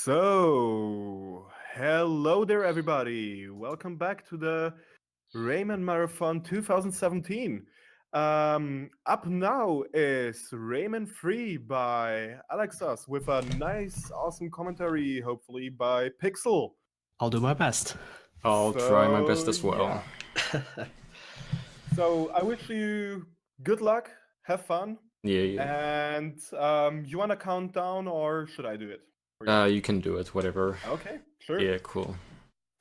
Hello there, everybody. Welcome back to the Rayman Marathon 2017. Up now is Rayman 3 by Alexas with a nice, awesome commentary, hopefully, by Pixel. I'll do my best. I'll try my best as well. Yeah. So I wish you good luck, have fun. Yeah. And you want to count down, or should I do it? You can do it, whatever. Okay, sure. Yeah, cool.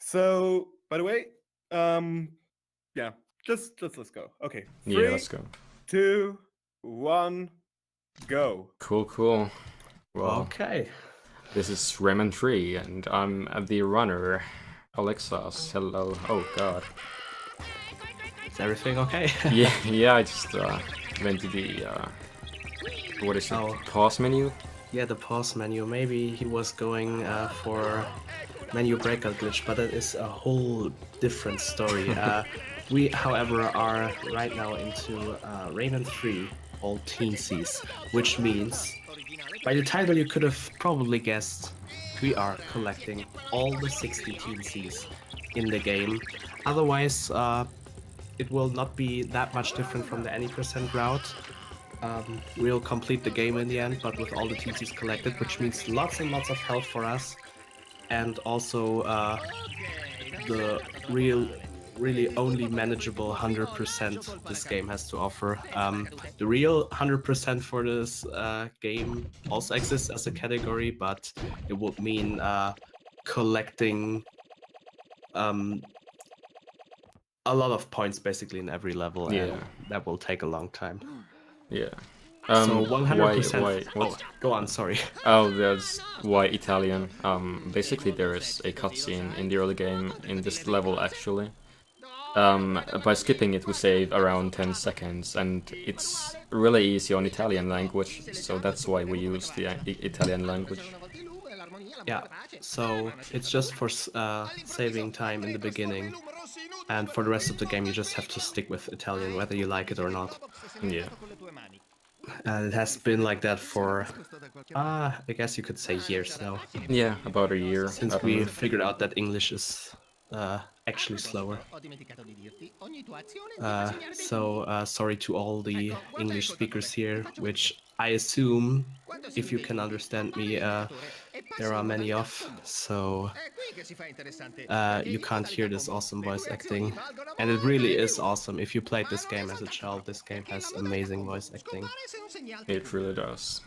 So, by the way, yeah, just let's go. Okay, 3, Yeah, let's go. 2, 1, go. Cool. Well, Okay. this is Rayman 3, and I'm the runner, Alexas. Hello. Oh God. Is everything okay? Yeah. I just went to the what is it? Oh. Pause menu. Yeah, the pause menu. Maybe he was going for menu breakout glitch, but that is a whole different story. We, however, are right now into Rayman 3, all Teensies, which means, by the title you could have probably guessed, we are collecting all the 60 Teensies in the game. Otherwise, it will not be that much different from the any percent route. We'll complete the game in the end, but with all the Teensies collected, which means lots and lots of health for us, and also the really only manageable 100% this game has to offer. The real 100% for this game also exists as a category, but it would mean collecting a lot of points basically in every level, and that will take a long time. Yeah. So 100%. Why? Oh, go on. Sorry. Oh, that's why Italian. Basically, there is a cutscene in the early game in this level actually. By skipping it, we save around 10 seconds, and it's really easy on Italian language, so that's why we use the Italian language. Yeah, so it's just for saving time in the beginning, and for the rest of the game you just have to stick with Italian, whether you like it or not. Yeah. It has been like that for, I guess you could say years now. Yeah, about a year. Since we figured out that English is actually slower. Sorry to all the English speakers here, which I assume, if you can understand me, there are many of, so you can't hear this awesome voice acting. And it really is awesome. If you played this game as a child, this game has amazing voice acting. It really does.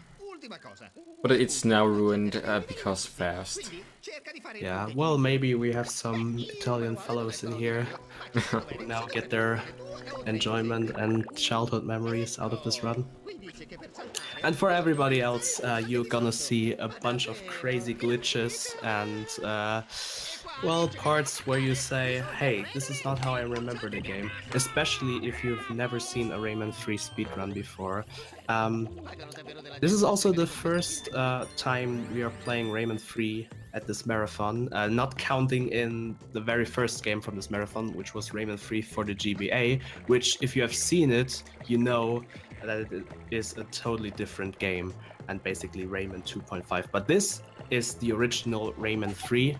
But it's now ruined because fast. Yeah, well, maybe we have some Italian fellows in here who now get their enjoyment and childhood memories out of this run. And for everybody else, you're gonna see a bunch of crazy glitches and, well, parts where you say, hey, this is not how I remember the game. Especially if you've never seen a Rayman 3 speedrun before. This is also the first time we are playing Rayman 3 at this marathon, not counting in the very first game from this marathon, which was Rayman 3 for the GBA, which, if you have seen it, you know that it is a totally different game and basically Rayman 2.5. But this is the original Rayman 3,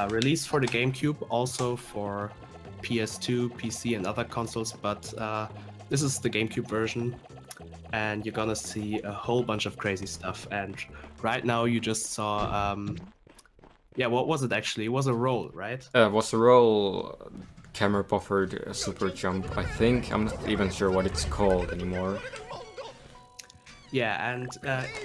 released for the GameCube, also for PS2, PC, and other consoles, but this is the GameCube version, and you're gonna see a whole bunch of crazy stuff. And right now you just saw, yeah, what was it actually? It was a roll, right? It was a roll, camera buffered super jump, I think. I'm not even sure what it's called anymore. Yeah, and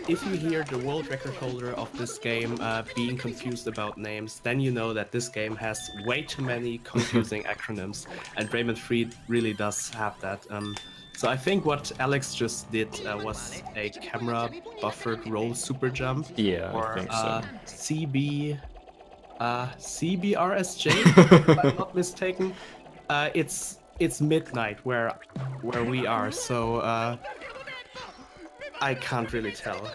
if you hear the world record holder of this game being confused about names, then you know that this game has way too many confusing acronyms, and Rayman 3 really does have that. So I think what Alex just did was a camera buffered roll super jump, Yeah, or I think so. CBRSJ, if I'm not mistaken. It's midnight where we are, so I can't really tell.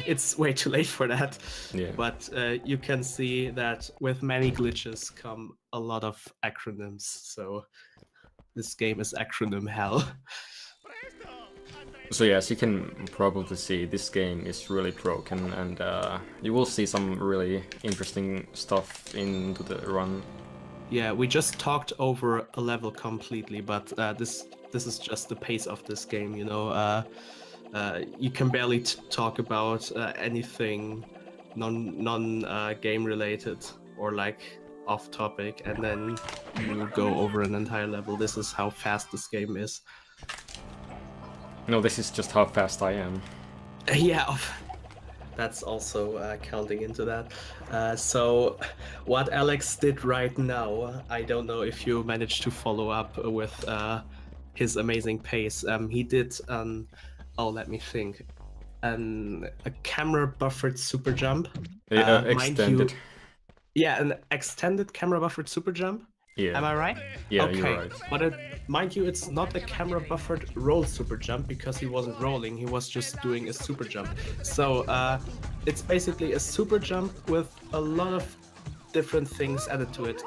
It's way too late for that. Yeah. But you can see that with many glitches come a lot of acronyms. So this game is acronym hell. So yeah, as you can probably see, this game is really broken, and you will see some really interesting stuff into the run. Yeah, we just talked over a level completely, but this is just the pace of this game. You know, you can barely talk about anything non game related or like off topic, and then you go over an entire level. This is how fast this game is. No, this is just how fast I am. Yeah, that's also counting into that. So, what Alex did right now, I don't know if you managed to follow up with his amazing pace. He did let me think, a camera buffered super jump. Extended. Yeah, an extended camera buffered super jump. Yeah. Am I right? Yeah, okay. you're right. But mind you, it's not a camera buffered roll super jump because he wasn't rolling, he was just doing a super jump. So it's basically a super jump with a lot of different things added to it.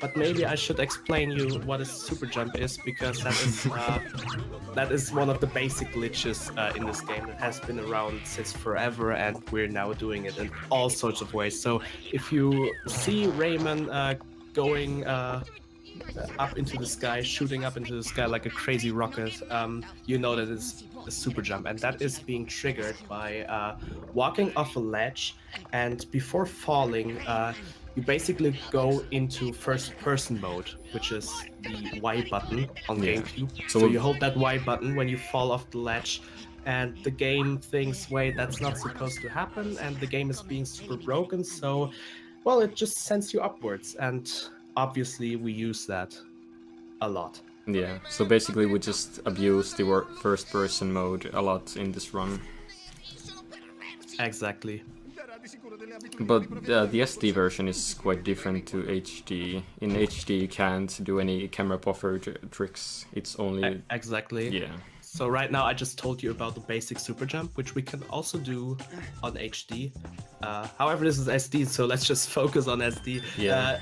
But maybe I should explain you what a super jump is, because that is one of the basic glitches in this game that has been around since forever, and we're now doing it in all sorts of ways. So if you see Rayman going up into the sky, shooting up into the sky like a crazy rocket, you know that it's a super jump, and that is being triggered by walking off a ledge, and before falling, you basically go into first-person mode, which is the Y button on GameCube. So you hold that Y button when you fall off the ledge, and the game thinks, wait, that's not supposed to happen, and the game is being super broken, so, well, it just sends you upwards, and obviously we use that a lot. Yeah, so basically we just abuse the first-person mode a lot in this run. Exactly. But the SD version is quite different to HD. In HD you can't do any camera buffer tricks, it's only... Exactly. Yeah. So right now I just told you about the basic super jump, which we can also do on HD. However, this is SD, so let's just focus on SD. Yeah.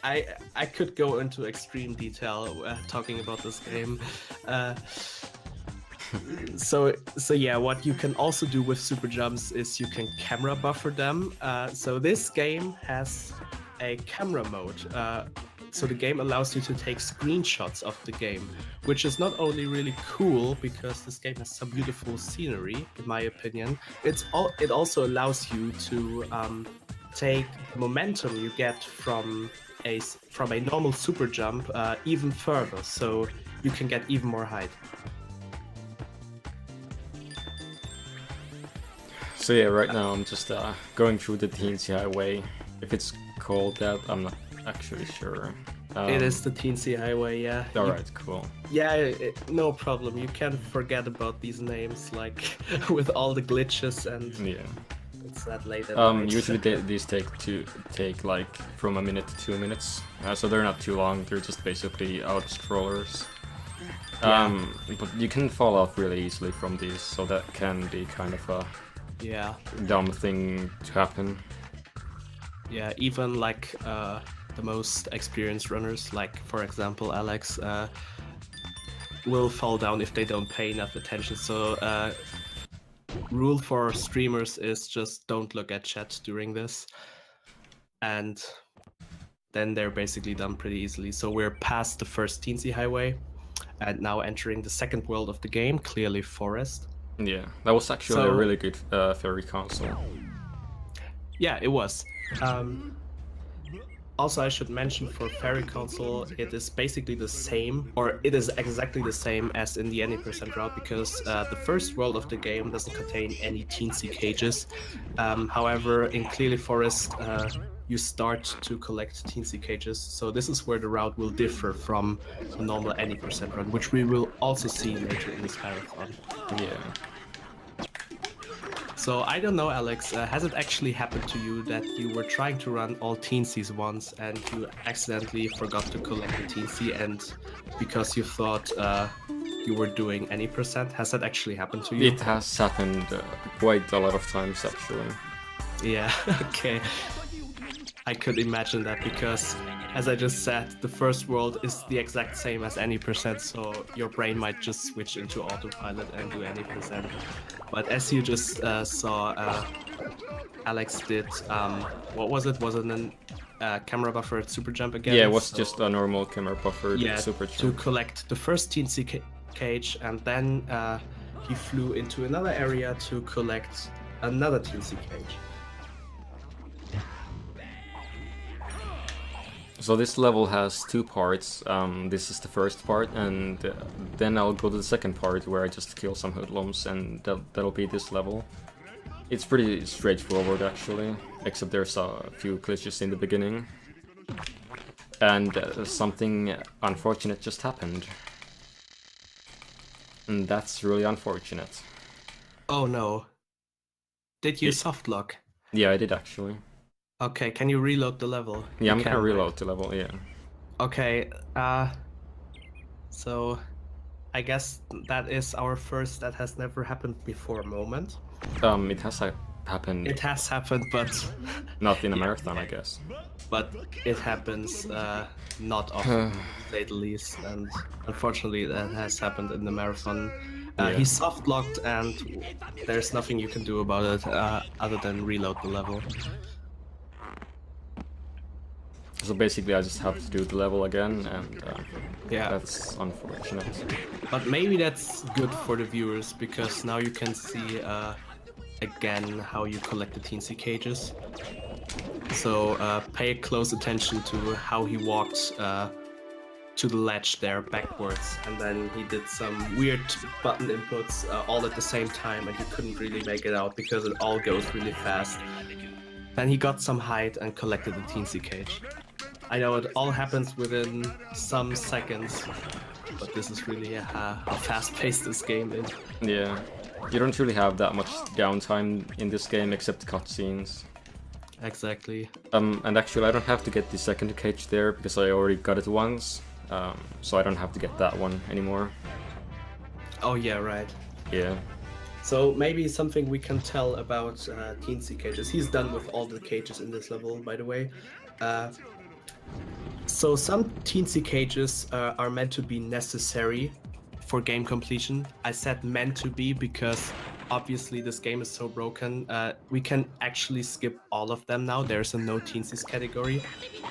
I could go into extreme detail talking about this game. So yeah, what you can also do with super jumps is you can camera buffer them. So this game has a camera mode. So the game allows you to take screenshots of the game, which is not only really cool because this game has some beautiful scenery, in my opinion. It also allows you to take momentum you get from a normal super jump even further, so you can get even more height. So yeah, right now I'm just going through the Teensy Highway. If it's called that, I'm not actually sure. It is the Teensy Highway, yeah. Alright, cool. Yeah, no problem. You can forget about these names, like, with all the glitches and... Yeah. It's that late at night. Usually these take like from a minute to 2 minutes, so they're not too long. They're just basically autoscrollers. But you can fall off really easily from these, so that can be kind of a dumb thing to happen. Yeah, even like the most experienced runners, like for example Alex, will fall down if they don't pay enough attention. So rule for streamers is just don't look at chat during this, and then they're basically done pretty easily. So we're past the first Teensy Highway and now entering the second world of the game, clearly forest. Yeah, that was actually a really good ferry console. Yeah, it was. Also, I should mention for Ferry Console, it is basically the same, or it is exactly the same as in the any percent route, because the first world of the game doesn't contain any Teensy cages. However, in Clearly Forest, you start to collect Teensy cages, so this is where the route will differ from a normal any percent run, which we will also see later in this marathon. Yeah. So I don't know, Alex, has it actually happened to you that you were trying to run all Teensies once and you accidentally forgot to collect the Teensy, and because you thought you were doing any percent, has that actually happened to you? It has happened quite a lot of times actually. Yeah, okay. I could imagine that because, as I just said, the first world is the exact same as any percent, so your brain might just switch into autopilot and do any percent. But as you just saw, Alex did, what was it? Was it a camera buffered super jump again? Yeah, it was just a normal camera buffered super to jump. collect the first Teensy cage, and then he flew into another area to collect another Teensy cage. So this level has two parts. This is the first part, and then I'll go to the second part where I just kill some hoodlums, and that'll be this level. It's pretty straightforward actually, except there's a few glitches in the beginning. And something unfortunate just happened. And that's really unfortunate. Oh no. Did you softlock? Yeah, I did actually. Okay, can you reload the level? Yeah, I'm You gonna can, reload the level, yeah. Okay, so I guess that is our first that has never happened before moment. It has happened. It has happened, but not in a marathon, I guess. But it happens not often, to say the least, and unfortunately that has happened in the marathon. He soft-locked, and there's nothing you can do about it other than reload the level. So basically I just have to do the level again, and yeah, that's unfortunate. But maybe that's good for the viewers, because now you can see again how you collect the Teensy cages. So pay close attention to how he walked to the ledge there backwards, and then he did some weird button inputs all at the same time, and you couldn't really make it out because it all goes really fast. Then he got some height and collected the Teensy cage. I know it all happens within some seconds, but this is really how fast-paced this game is. Yeah, you don't really have that much downtime in this game except cutscenes. Exactly. And actually I don't have to get the second cage there because I already got it once, so I don't have to get that one anymore. Oh yeah, right. Yeah. So maybe something we can tell about Teensy cages. He's done with all the cages in this level, by the way. So some Teensy cages are meant to be necessary for game completion. I said meant to be because obviously this game is so broken. We can actually skip all of them now. There's a no Teensies category.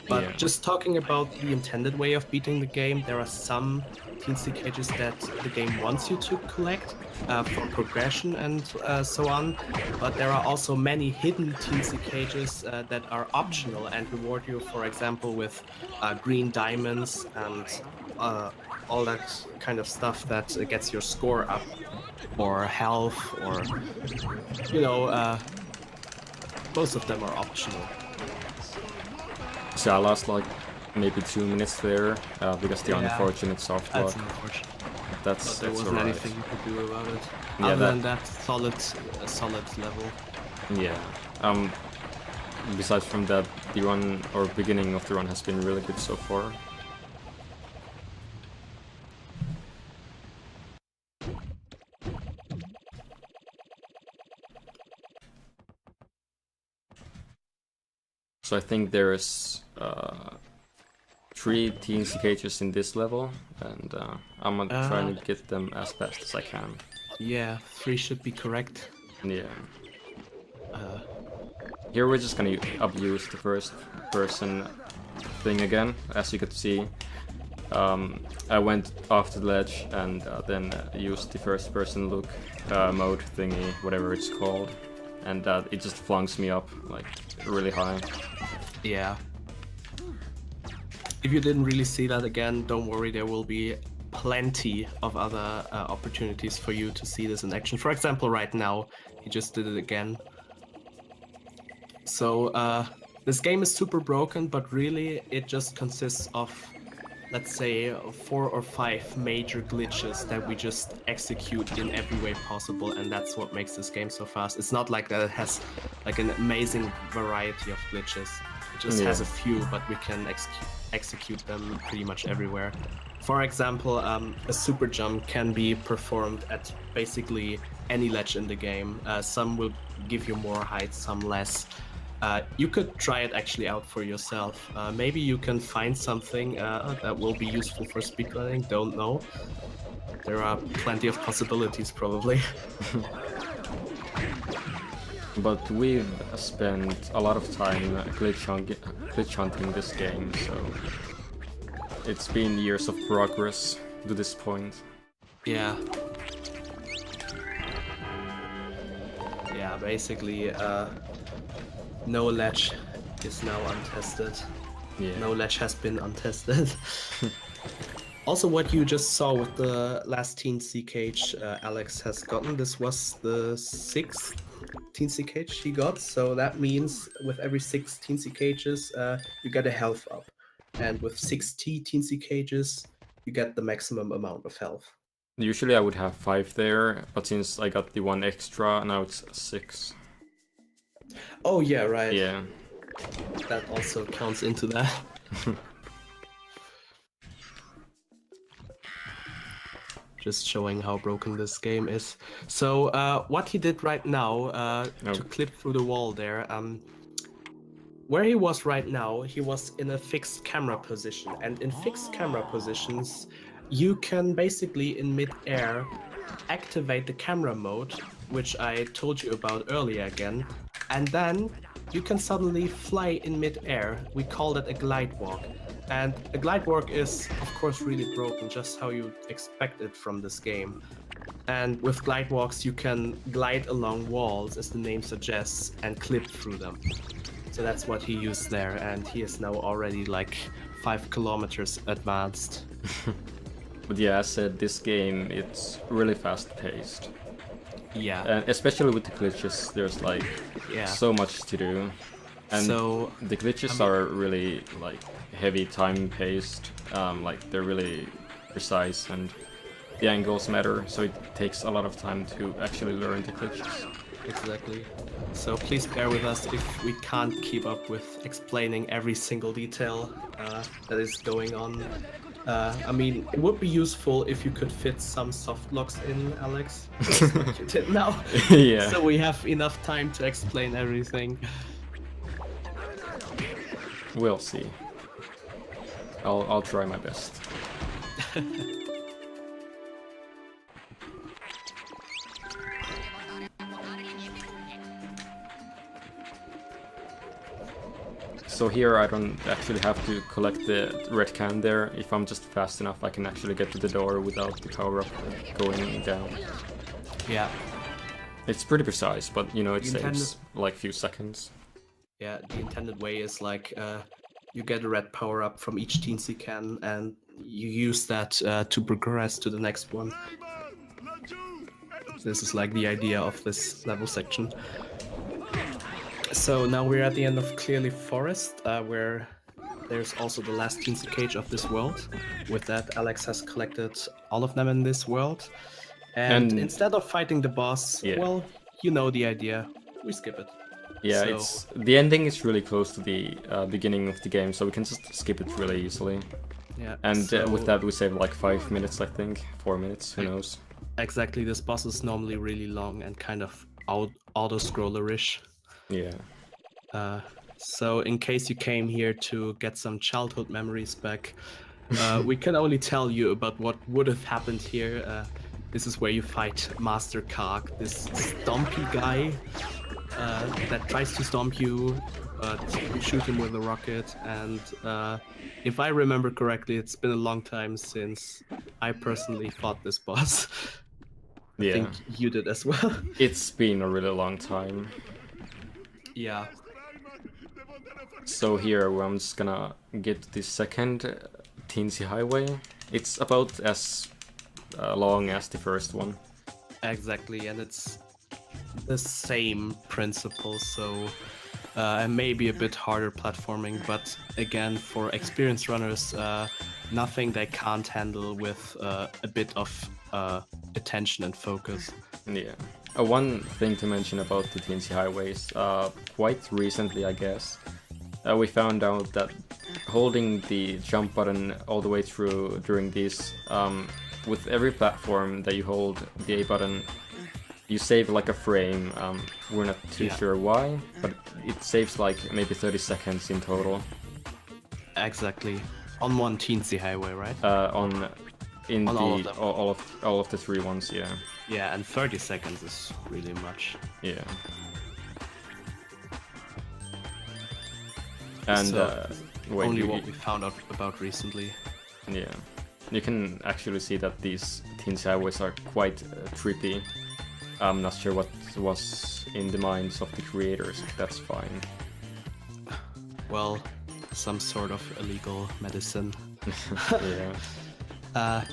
But just talking about the intended way of beating the game, there are some Teensy cages that the game wants you to collect for progression and so on. But there are also many hidden Teensy cages that are optional and reward you, for example, with green diamonds and all that kind of stuff that gets your score up, or health, or, you know, most of them are optional. So I lost like maybe 2 minutes there because the unfortunate soft lock. That's unfortunate. But there wasn't alright. anything you could do about it. Yeah, Other than that, solid level. Yeah. Besides from that, the run or beginning of the run has been really good so far. So I think there's 3 Teensy cages in this level, and I'm gonna try to get them as fast as I can. Yeah, 3 should be correct. Yeah. Here we're just gonna abuse the first person thing again. As you could see, I went off the ledge and then used the first person look mode thingy, whatever it's called, and it just flunks me up like really high. Yeah. If you didn't really see that again, don't worry, there will be plenty of other opportunities for you to see this in action. For example, right now, he just did it again. So this game is super broken, but really it just consists of, let's say, 4 or 5 major glitches that we just execute in every way possible, and that's what makes this game so fast. It's not like that it has like an amazing variety of glitches. It just has a few, but we can execute them pretty much everywhere. For example, a super jump can be performed at basically any ledge in the game. Some will give you more height, some less. You could try it actually out for yourself. Maybe you can find something that will be useful for speedrunning, don't know. There are plenty of possibilities, probably. But we've spent a lot of time glitch hunting this game, so it's been years of progress to this point. Yeah. Yeah, basically, no ledge is now untested. Yeah. No ledge has been untested. Also, what you just saw with the last Teensy cage Alex has gotten, this was the 6th Teensy cage he got, so that means with every 6 Teensy cages, you get a health up. And with 60 Teensy cages, you get the maximum amount of health. Usually I would have 5 there, but since I got the 1 extra, now it's 6. Oh yeah, right. Yeah. That also counts into that. Just showing how broken this game is. So what he did right now to clip through the wall there, where he was right now, he was in a fixed camera position, and in fixed camera positions, you can basically in mid-air activate the camera mode, which I told you about earlier again, and then you can suddenly fly in mid-air. We call that a glide walk. And a glide walk is, of course, really broken, just how you expect it from this game. And with glide walks, you can glide along walls, as the name suggests, and clip through them. So that's what he used there, and he is now already like 5 kilometers advanced. But yeah, as said, this game, it's really fast-paced. Yeah. And especially with the glitches, there's like so much to do. And so, the glitches are really like heavy time-paced, like they're really precise and the angles matter, so it takes a lot of time to actually learn the glitches. Exactly. So please bear with us if we can't keep up with explaining every single detail that is going on. I mean, it would be useful if you could fit some softlocks in, Alex. That's what you did now. Yeah. So we have enough time to explain everything. We'll see. I'll try my best. So here I don't actually have to collect the red can there. If I'm just fast enough, I can actually get to the door without the power-up going down. Yeah. It's pretty precise, but you know, it The saves like few seconds. Yeah, the intended way is like you get a red power-up from each Teensy can, and you use that to progress to the next one. This is like the idea of this level section. So now we're at the end of Clearly Forest, where there's also the last Teensy cage of this world. With that, Alex has collected all of them in this world. And instead of fighting the boss, well, you know the idea. We skip it. Yeah, So- it's the ending is really close to the beginning of the game, so we can just skip it really easily. Yeah. And so- with that, we save like 5 minutes, I think, 4 minutes. Who knows? Exactly, this boss is normally really long and kind of auto-scrollerish. Yeah. So in case you came here to get some childhood memories back, we can only tell you about what would have happened here. This is where you fight Master Kark, this stompy guy that tries to stomp you, but you shoot him with a rocket. And if I remember correctly, it's been a long time since I personally fought this boss. I think you did as well. It's been a really long time. Yeah. So here I'm just gonna get the second Teensy highway. It's about as long as the first one. Exactly, and it's the same principle, so maybe a bit harder platforming, but again, for experienced runners, nothing they can't handle with a bit of attention and focus. Yeah. One thing to mention about the Teensy highways, quite recently I guess, we found out that holding the jump button all the way through during these, with every platform that you hold the A button, you save like a frame. We're not too Yeah. sure why, but it saves like maybe 30 seconds in total. Exactly. On one Teensy highway, right? On in On the all of them. all of the 3 ones, yeah. Yeah, and 30 seconds is really much. Yeah. And So, wait, only what we found out about recently. yeah, you can actually see that these Teensy highways are quite trippy. I'm not sure what was in the minds of the creators. That's fine. Well, some sort of illegal medicine. Yeah.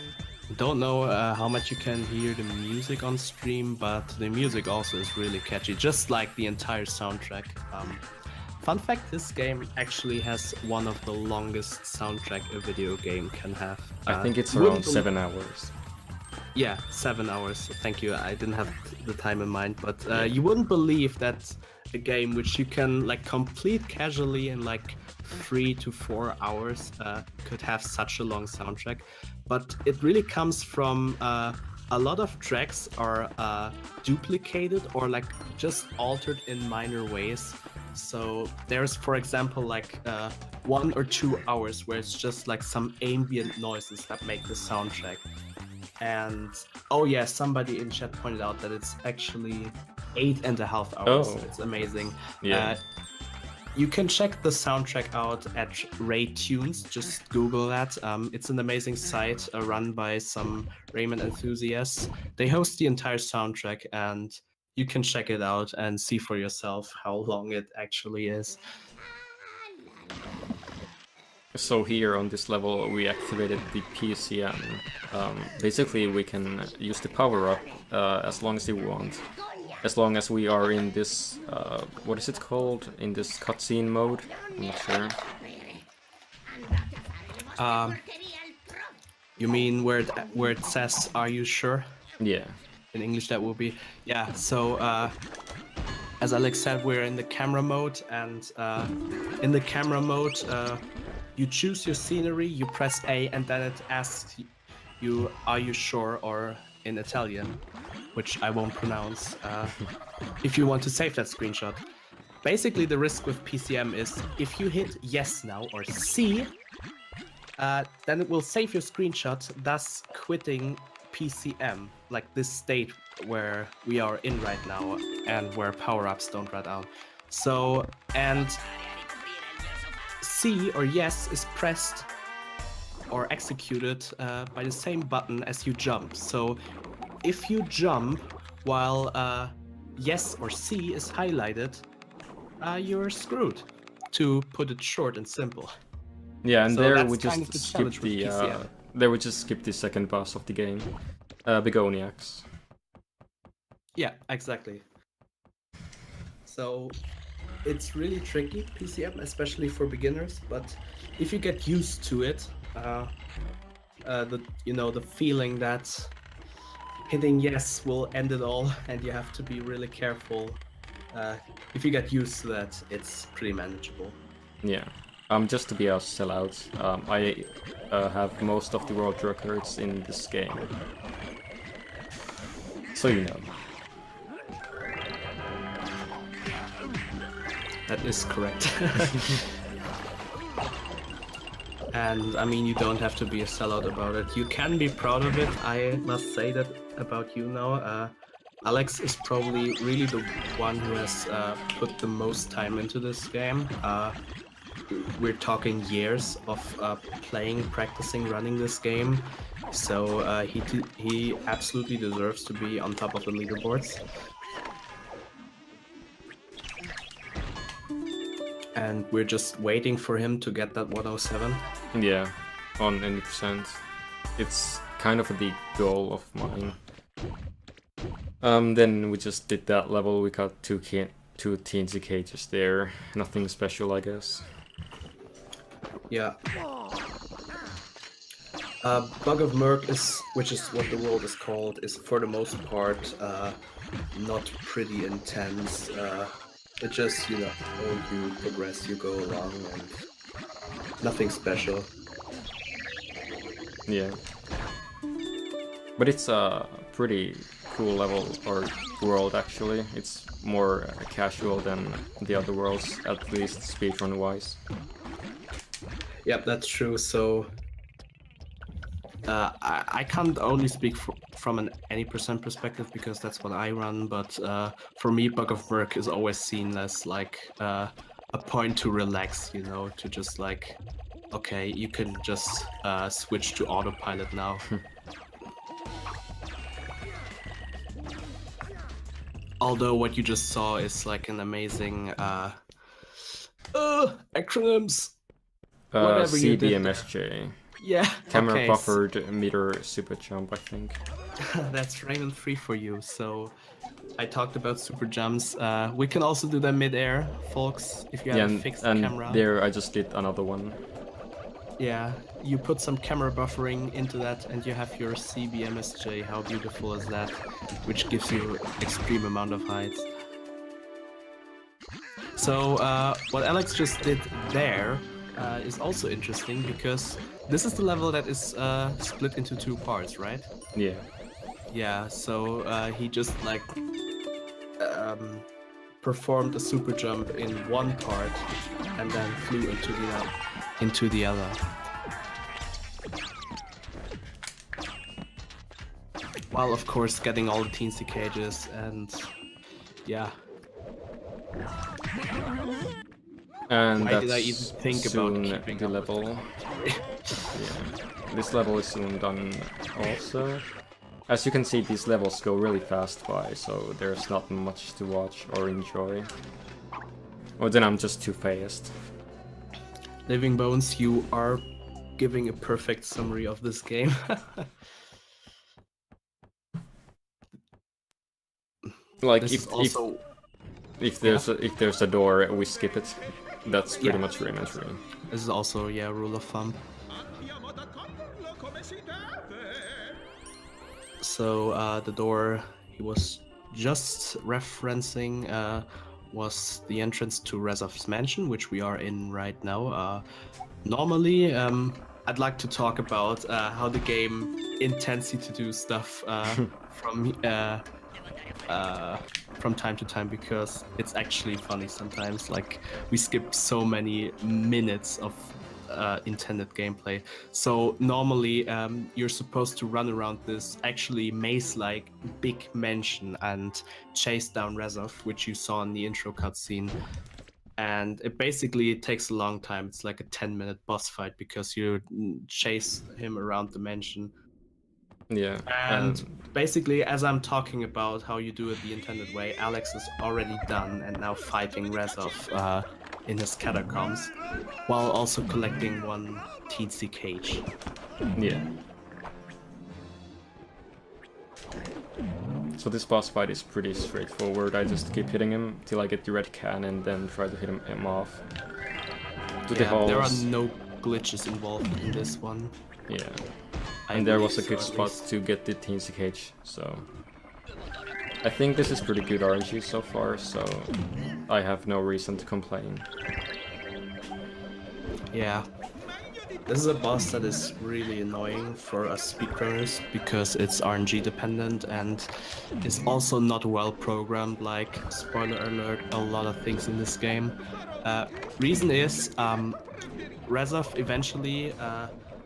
Don't know how much you can hear the music on stream, but the music also is really catchy, just like the entire soundtrack. Fun fact, this game actually has one of the longest soundtrack a video game can have. I think it's you around wouldn't bel- 7 hours. Yeah, 7 hours. Thank you. I didn't have the time in mind, but you wouldn't believe that a game which you can like complete casually in like 3 to 4 hours could have such a long soundtrack. But it really comes from a lot of tracks are duplicated or like just altered in minor ways. So there's, for example, like 1 or 2 hours where it's just like some ambient noises that make the soundtrack. And oh yeah, somebody in chat pointed out that it's actually 8.5 hours. Oh. It's amazing. Yeah. You can check the soundtrack out at RayTunes. Just Google that. It's an amazing site run by some Rayman enthusiasts. They host the entire soundtrack, and you can check it out and see for yourself how long it actually is. So here on this level we activated the PCM. Basically we can use the power up as long as you want. As long as we are in this, what is it called? In this cutscene mode? I'm not sure. You mean where it says, "Are you sure?" Yeah. In English that will be, yeah. So as Alex said, we're in the camera mode, and in the camera mode, you choose your scenery, you press A, and then it asks you, "Are you sure?" or in Italian, which I won't pronounce, if you want to save that screenshot. Basically, the risk with PCM is if you hit yes now or C, then it will save your screenshot, thus quitting PCM, like this state where we are in right now and where power-ups don't run out. So, and C or yes is pressed or executed by the same button as you jump. So if you jump while yes or C is highlighted, you're screwed, to put it short and simple. Yeah, and So there that's we kind just of the skip challenge with the PCM. there we just skip the second boss of the game, Begoniacs. Yeah, exactly. So it's really tricky, PCM, especially for beginners. But if you get used to it, the feeling that hitting yes will end it all, and you have to be really careful. If you get used to that, it's pretty manageable. Yeah. Just to be a sellout, I have most of the world records in this game. So you know. That is correct. And I mean, you don't have to be a sellout about it. You can be proud of it. I must say that about you now. Alex is probably really the one who has put the most time into this game. We're talking years of playing, practicing, running this game. So he absolutely deserves to be on top of the leaderboards. And we're just waiting for him to get that 107. Yeah, on any percent. It's kind of a big goal of mine. Then we just did that level. We got two Teensy cages there. Nothing special, I guess. Yeah. Bug of Merc is, which is what the world is called, is for the most part not pretty intense. It just, you progress, you go along, and nothing special. Yeah. But it's pretty cool level or world actually. It's more casual than the other worlds, at least speedrun wise. Yep, that's true. So I can't only speak from any percent perspective because that's what I run, but for me, Bug of Merc is always seen as like a point to relax, you know, to just like, okay, you can just switch to autopilot now. Although what you just saw is like an amazing acronyms. Whatever you did. CBMSJ. Yeah. Camera okay, buffered meter super jump, I think. That's Rayman 3 for you. So I talked about super jumps. We can also do them mid-air, folks, if you have a fixed camera. There I just did another one. Yeah, you put some camera buffering into that and you have your CBMSJ. How beautiful is that? Which gives you extreme amount of heights. So what Alex just did there is also interesting because this is the level that is split into 2 parts, right? Yeah. Yeah, so he just like performed a super jump in one part and then flew into the other. While of course getting all the Teensy cages and yeah. And Why that's did I even think soon about keeping the up with level. Yeah. This level is soon done also. As you can see, these levels go really fast by, so there's not much to watch or enjoy. Or then I'm just too fast. Living Bones, you are giving a perfect summary of this game. Like this if there's a door, we skip it. That's pretty much Rayman 3. This is also rule of thumb. So the door he was just referencing was the entrance to Rezov's mansion, which we are in right now. Normally, I'd like to talk about how the game intends you to do stuff from time to time, because it's actually funny sometimes. Like, we skip so many minutes of intended gameplay. So normally you're supposed to run around this actually maze-like big mansion and chase down Rezov, which you saw in the intro cutscene. And it basically takes a long time. It's like a 10-minute boss fight because you chase him around the mansion. Yeah. And basically, as I'm talking about how you do it the intended way, Alex is already done and now fighting Rezov in his catacombs, while also collecting one Teensy cage. Yeah. So this boss fight is pretty straightforward. I just keep hitting him till I get the red can and then try to hit him off. There are no glitches involved in this one. Yeah. And there was a good spot to get the Teensy cage, so I think this is pretty good RNG so far, so I have no reason to complain. Yeah. This is a boss that is really annoying for us speedrunners because it's RNG dependent and is also not well programmed, like, spoiler alert, a lot of things in this game. Reason is, Rezov eventually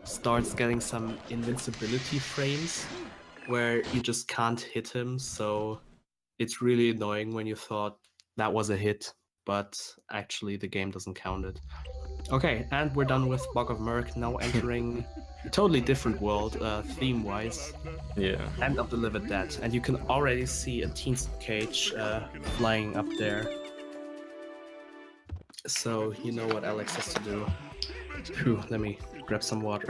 starts getting some invincibility frames where you just can't hit him, so it's really annoying when you thought that was a hit, but actually the game doesn't count it. Okay, and we're done with Bog of Merc, now entering a totally different world, theme-wise. Yeah. End of the Livid Dead, and you can already see a Teensy cage flying up there. So you know what Alex has to do. Phew, let me grab some water.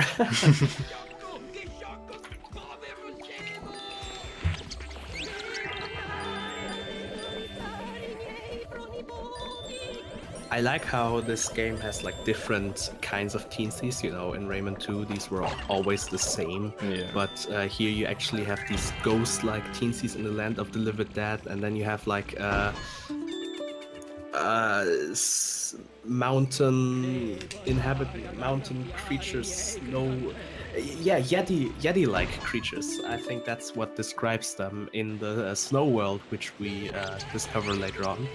I like how this game has like different kinds of Teensies. You know, in Rayman 2 these were always the same, but here you actually have these ghost-like Teensies in the land of the Livid Dead, and then you have like mountain mountain creatures, Yeti-like creatures. I think that's what describes them in the snow world, which we discover later on.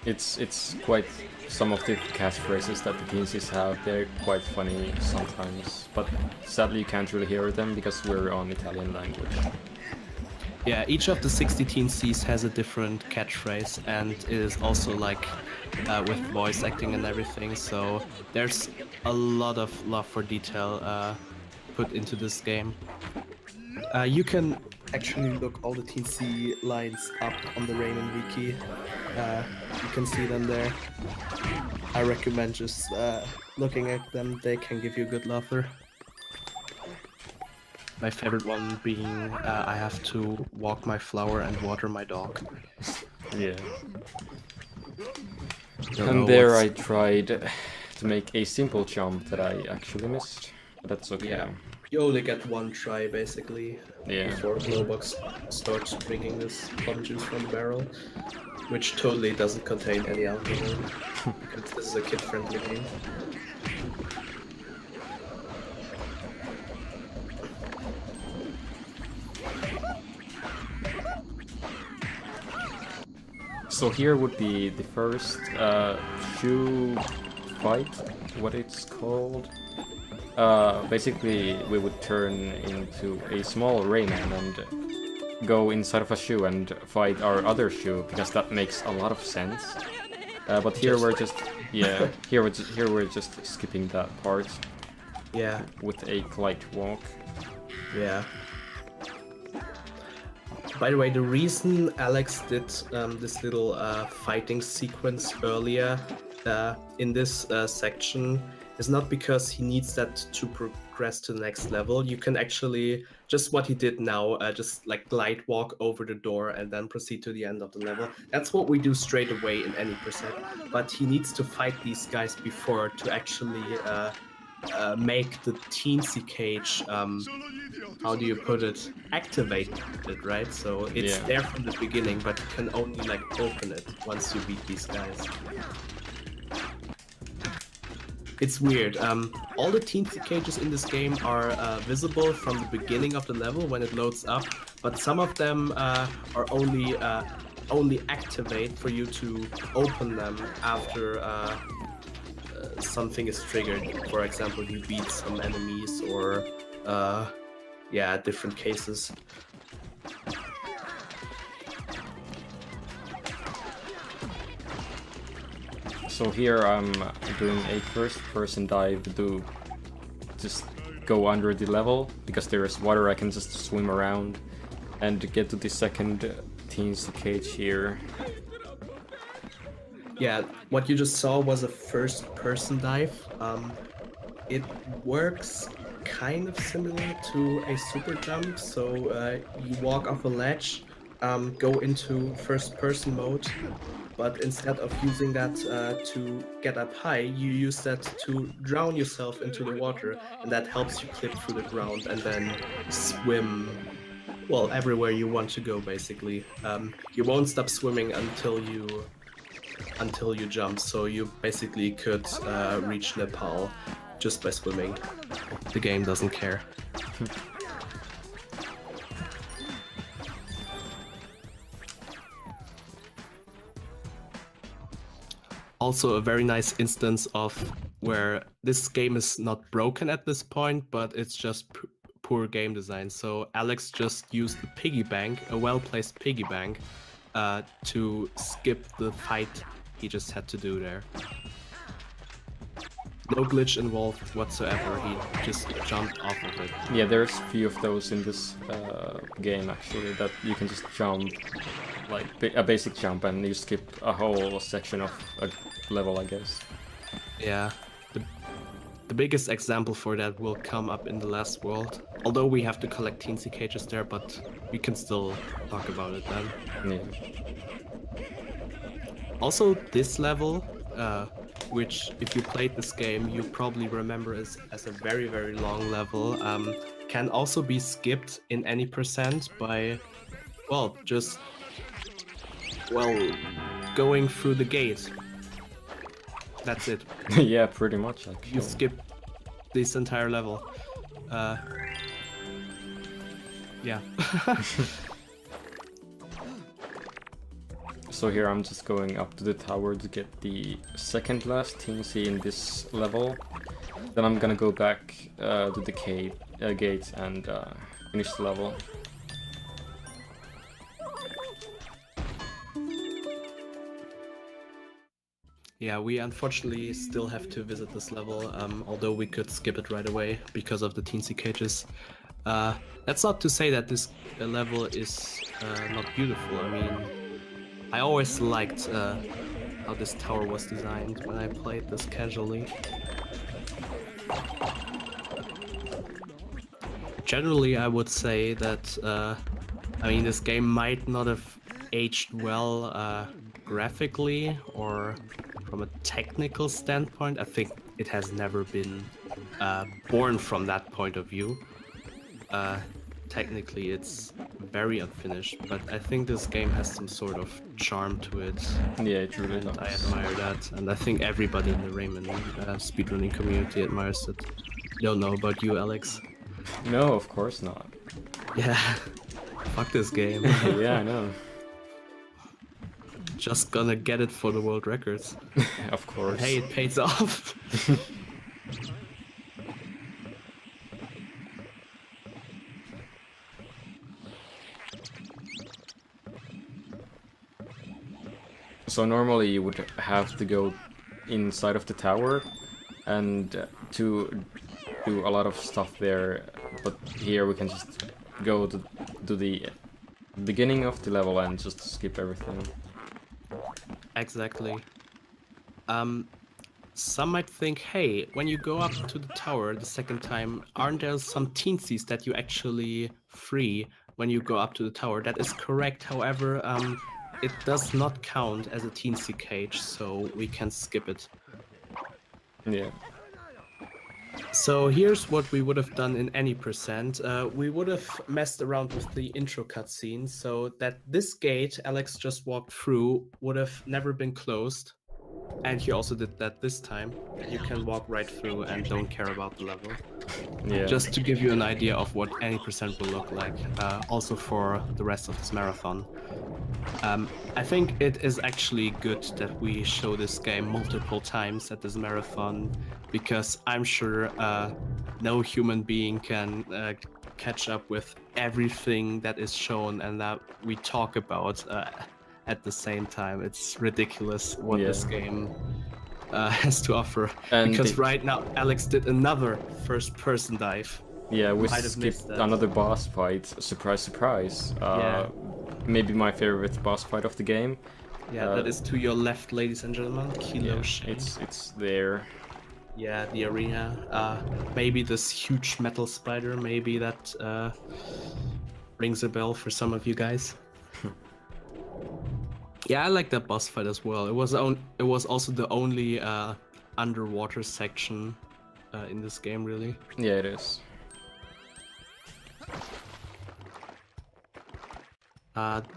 It's quite some of the catchphrases that the Teensies have. They're quite funny sometimes, but sadly you can't really hear them because we're on Italian language. Yeah, each of the 60 Teensies has a different catchphrase, and it is also like with voice acting and everything. So there's a lot of love for detail put into this game. You can actually look all the Teensy lines up on the Rayman wiki. You can see them there. I recommend just looking at them. They can give you good laughter. My favorite one being I have to walk my flower and water my dog. Yeah. And there I tried to make a simple jump that I actually missed. But that's okay. Yeah. You only get one try basically before Glowbox starts drinking this plum juice from the barrel, which totally doesn't contain any alcohol because this is a kid-friendly game. So here would be the first shoe fight, what it's called. Basically, we would turn into a small Rayman and go inside of a shoe and fight our other shoe, because that makes a lot of sense. But here we're just here we're just skipping that part. Yeah. With a glide walk. Yeah. By the way, the reason Alex did this little fighting sequence earlier in this section is not because he needs that to progress to the next level. You can actually, just what he did now, just like glide walk over the door and then proceed to the end of the level. That's what we do straight away in any percent. But he needs to fight these guys before to actually make the Teensy cage, how do you put it, activate it, right? So it's there from the beginning, but you can only like open it once you beat these guys. It's weird. All the Teensy cages in this game are visible from the beginning of the level when it loads up, but some of them are only activate for you to open them after something is triggered. For example, you beat some enemies or different cases. So here I'm doing a first-person dive to just go under the level, because there is water. I can just swim around and get to the second Teensy cage here. Yeah, what you just saw was a first-person dive. It works kind of similar to a super jump. So you walk off a ledge, go into first-person mode, but instead of using that to get up high, you use that to drown yourself into the water, and that helps you clip through the ground and then swim, well, everywhere you want to go, basically. You won't stop swimming until you jump, so you basically could reach Nepal just by swimming. The game doesn't care. Also a very nice instance of where this game is not broken at this point, but it's just poor game design. So Alex just used a piggy bank, a well-placed piggy bank, to skip the fight he just had to do there. No glitch involved whatsoever, he just jumped off of it. Yeah, there's a few of those in this game actually, that you can just jump, like a basic jump, and you skip a whole section of a level, I guess. Yeah, the biggest example for that will come up in the last world. Although we have to collect Teensy cages there, but we can still talk about it then. Yeah. Also, this level, which if you played this game, you probably remember as a very, very long level, can also be skipped in any percent by, well, just, well, going through the gate. That's it. Yeah, pretty much actually. You skip this entire level. Yeah. So here I'm just going up to the tower to get the second last Teensy in this level. Then I'm gonna go back to the gate and finish the level. Yeah, we unfortunately still have to visit this level, although we could skip it right away because of the Teensy cages. That's not to say that this level is not beautiful. I mean, I always liked how this tower was designed when I played this casually. Generally, I would say that, I mean, this game might not have aged well graphically or from a technical standpoint. I think it has never been born from that point of view. Technically, it's very unfinished, but I think this game has some sort of charm to it. Yeah, it really does. I admire that, and I think everybody in the Rayman speedrunning community admires it. Don't know about you, Alex? No, of course not. Yeah, fuck this game. Yeah, I know. Just gonna get it for the world records. Of course. Hey, it pays off. So normally you would have to go inside of the tower and to do a lot of stuff there, but here we can just go to the beginning of the level and just skip everything. Exactly. Some might think, hey, when you go up to the tower the second time, aren't there some Teensies that you actually free when you go up to the tower? That is correct, however, it does not count as a Teensy cage, so we can skip it. Yeah. So here's what we would have done in any percent. We would have messed around with the intro cutscene so that this gate Alex just walked through would have never been closed. And he also did that this time. You can walk right through and don't care about the level. Yeah. Just to give you an idea of what any percent will look like, also for the rest of this marathon. I think it is actually good that we show this game multiple times at this marathon, because I'm sure no human being can catch up with everything that is shown and that we talk about at the same time. It's ridiculous what this game has to offer. And because right now Alex did another first-person dive. Yeah, we Might have missed skipped that. another boss fight. Surprise, surprise. Yeah. Maybe my favorite boss fight of the game. Yeah, that is to your left, ladies and gentlemen. Kilo Yeah, Shane. it's there. Yeah, the arena. Maybe this huge metal spider. Maybe that rings a bell for some of you guys. Yeah, I like that boss fight as well. It was also the only underwater section in this game, really. Yeah, it is.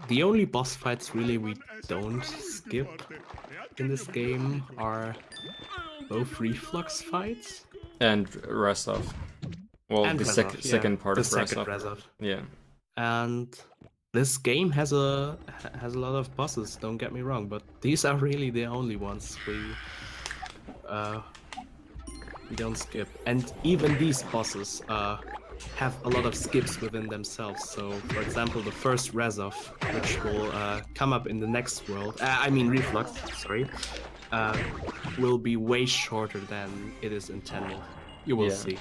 The only boss fights really we don't skip in this game are both Reflux fights And Reza. Well, and the Reza, second part the of second Reza. Reza. Yeah. And this game has a lot of bosses, don't get me wrong, but these are really the only ones we don't skip. And even these bosses have a lot of skips within themselves. So, for example, the first Reza, which will come up in the next world, I mean Reflux, sorry, will be way shorter than it is intended. You will see.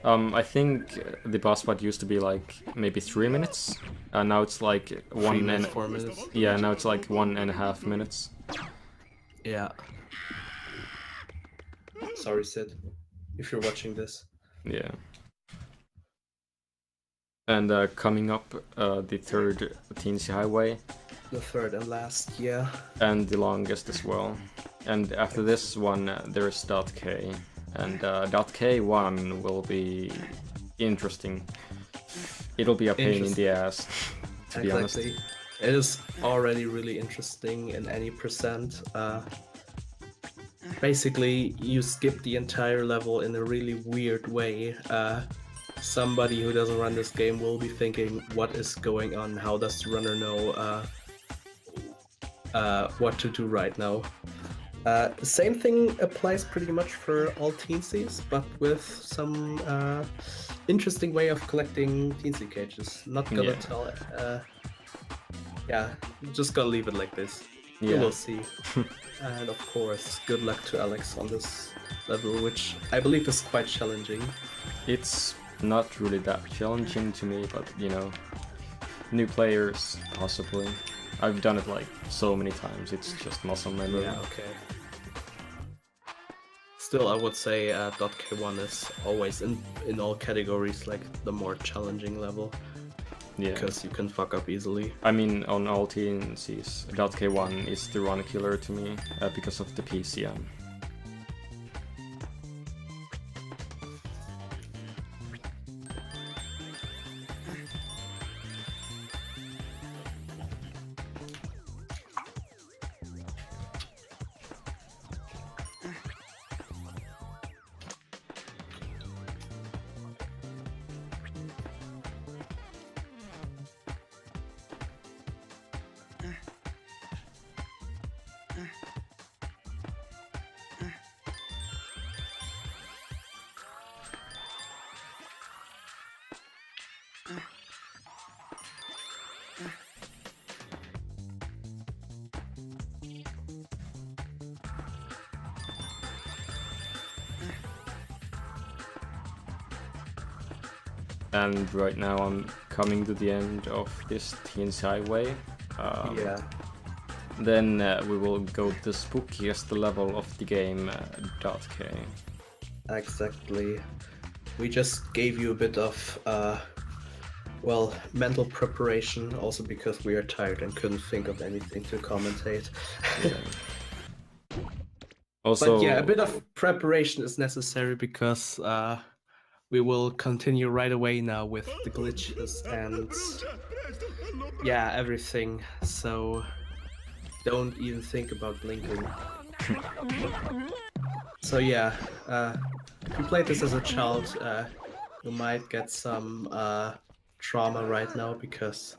I think the boss fight used to be like maybe 3 minutes. Now it's like 4 minutes. Yeah, now it's like 1.5 minutes. Yeah. Sorry, Sid, if you're watching this. Yeah. And coming up the third Teensy Highway. The third and last, yeah. And the longest as well. And after this one, there is .k. And .k1 will be interesting. It'll be a pain in the ass, to be honest. It is already really interesting in any percent. Basically, you skip the entire level in a really weird way. Somebody who doesn't run this game will be thinking, what is going on? How does the runner know what to do right now? Same thing applies pretty much for all Teensies, but with some interesting way of collecting Teensy cages. Not gonna tell. Yeah, just gonna leave it like this. You will see. And of course, good luck to Alex on this level, which I believe is quite challenging. It's not really that challenging to me, but you know, new players possibly. I've done it like so many times, it's just muscle memory. Yeah, okay. Still, I would say .k1 is always in all categories like the more challenging level. Yeah. Because you can fuck up easily. I mean, on all Teensies, .k1 is the run killer to me because of the PCM. And right now I'm coming to the end of this Teensy highway. Yeah. Then we will go to the spookiest level of the game, .k. Exactly. We just gave you a bit of, well, mental preparation, also because we are tired and couldn't think of anything to commentate. Yeah. Also, but yeah, a bit of preparation is necessary because we will continue right away now with the glitches and yeah, everything. So don't even think about blinking. So yeah, if you played this as a child, you might get some trauma right now because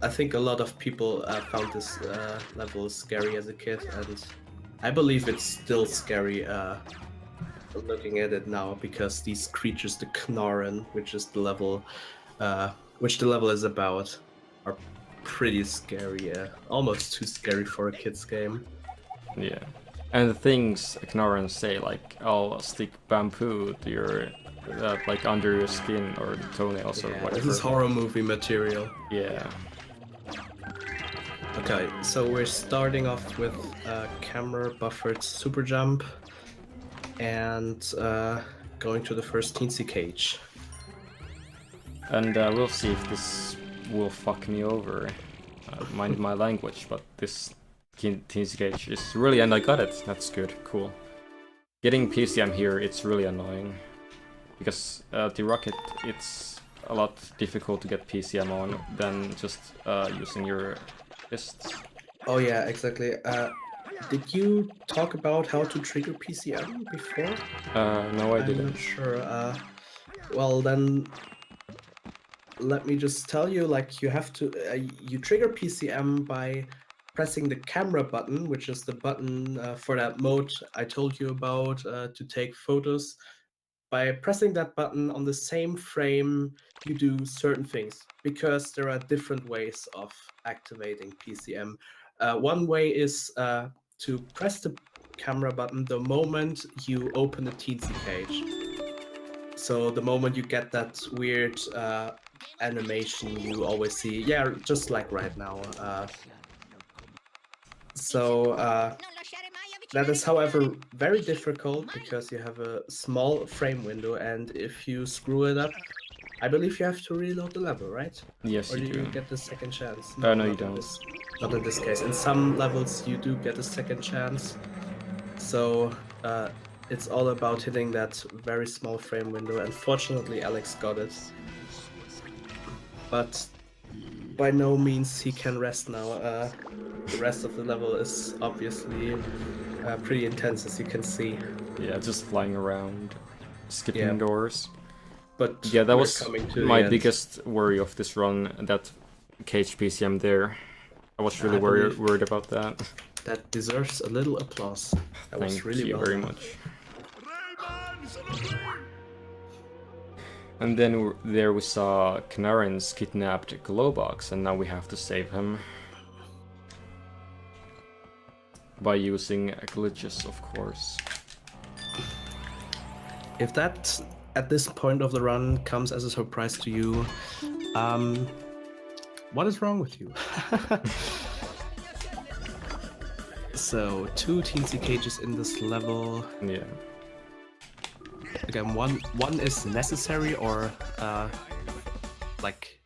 I think a lot of people found this level scary as a kid, and I believe it's still scary looking at it now because these creatures, the Knorren, which is the level, which the level is about, are pretty scary. Almost too scary for a kid's game. yeah. And the things Knorren say, like, I'll stick bamboo to your, like, under your skin or the toenails or whatever. This is horror movie material. Yeah. Okay, so we're starting off with camera buffered super jump and going to the first Teensy cage. And we'll see if this will fuck me over. Mind my language, but this Teensy cage is really, and I got it. That's good, cool. Getting PCM here, it's really annoying. Because the rocket, it's a lot difficult to get PCM on than just using your fists. Oh yeah, exactly. Did you talk about how to trigger PCM before? No, I didn't. I'm not sure. Well then, let me just tell you, like, you have to, you trigger PCM by pressing the camera button, which is the button for that mode I told you about to take photos. By pressing that button on the same frame, you do certain things, because there are different ways of activating PCM. One way is to press the camera button the moment you open the Teensy cage. So the moment you get that weird animation you always see, yeah, just like right now. That is, however, very difficult because you have a small frame window, and if you screw it up, I believe you have to reload the level, right? Yes, or you do do. you get the second chance? No, you don't. Not in this case. In some levels, you do get a second chance. So it's all about hitting that very small frame window. Unfortunately, Alex got it. But by no means he can rest now. The rest of the level is obviously pretty intense, as you can see. Yeah, just flying around, skipping Yeah. doors. But Yeah, that we're was coming to the my end. biggest worry of this run, that cage PCM there. I was really I believe- worried about that. That deserves a little applause. That was Thank really you well very done. much. And then there we saw Knaren's kidnapped Glowbox, and now we have to save him. By using glitches, of course. If that, at this point of the run, comes as a surprise to you, what is wrong with you? So, 2 Teensy cages in this level. Yeah. Again, one is necessary, or like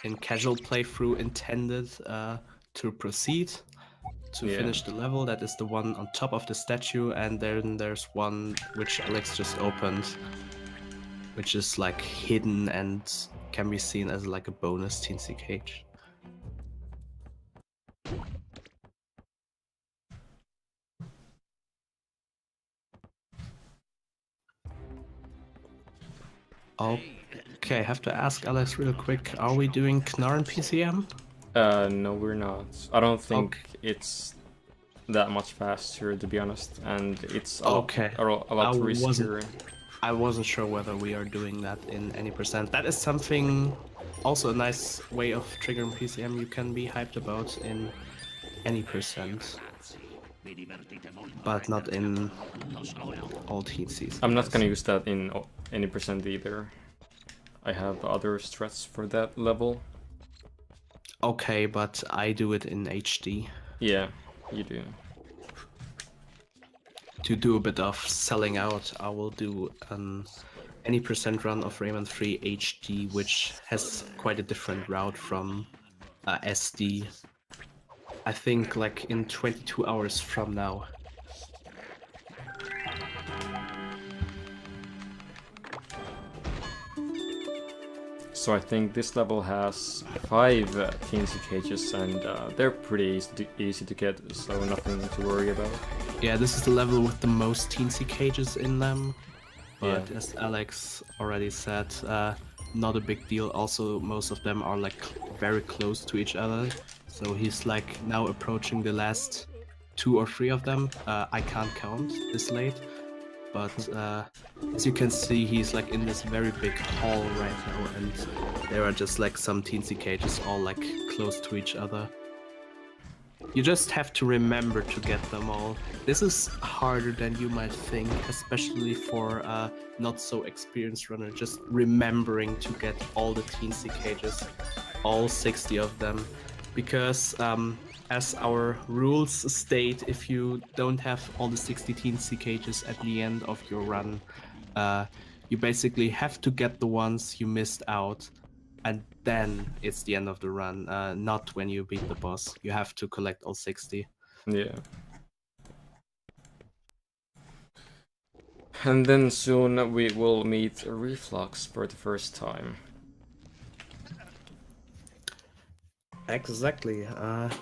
in casual playthrough intended to proceed to Yeah. finish the level. That is the one on top of the statue, and then there's one which Alex just opened, which is like hidden and can be seen as like a bonus Teensy cage. Okay, I have to ask Alex real quick. Are we doing Knar and PCM? No, we're not. I don't think it's that much faster, to be honest, and it's a lot riskier. I wasn't sure whether we are doing that in any percent. That is something, also a nice way of triggering PCM you can be hyped about in any percent, but not in all Teensies. I'm not gonna use that in any percent either. I have other strats for that level. Okay, but I do it in HD. Yeah, you do. To do a bit of selling out, I will do an any percent run of Rayman 3 HD, which has quite a different route from SD. I think like in 22 hours from now. So I think this level has 5 Teensy cages, and they're pretty easy to get, so nothing to worry about. Yeah, this is the level with the most Teensy cages in them. But Yeah. as Alex already said, not a big deal. Also, most of them are like very close to each other. So he's like now approaching the last 2 or 3 of them. I can't count this late. But as you can see, he's like in this very big hall right now, and there are just like some Teensy cages all like close to each other. You just have to remember to get them all. This is harder than you might think, especially for a not so experienced runner. Just remembering to get all the Teensy cages, all 60 of them, because as our rules state, if you don't have all the 60 Teensy cages at the end of your run, you basically have to get the ones you missed out, and then it's the end of the run, not when you beat the boss. You have to collect all 60. Yeah. And then soon we will meet Reflux for the first time. Exactly.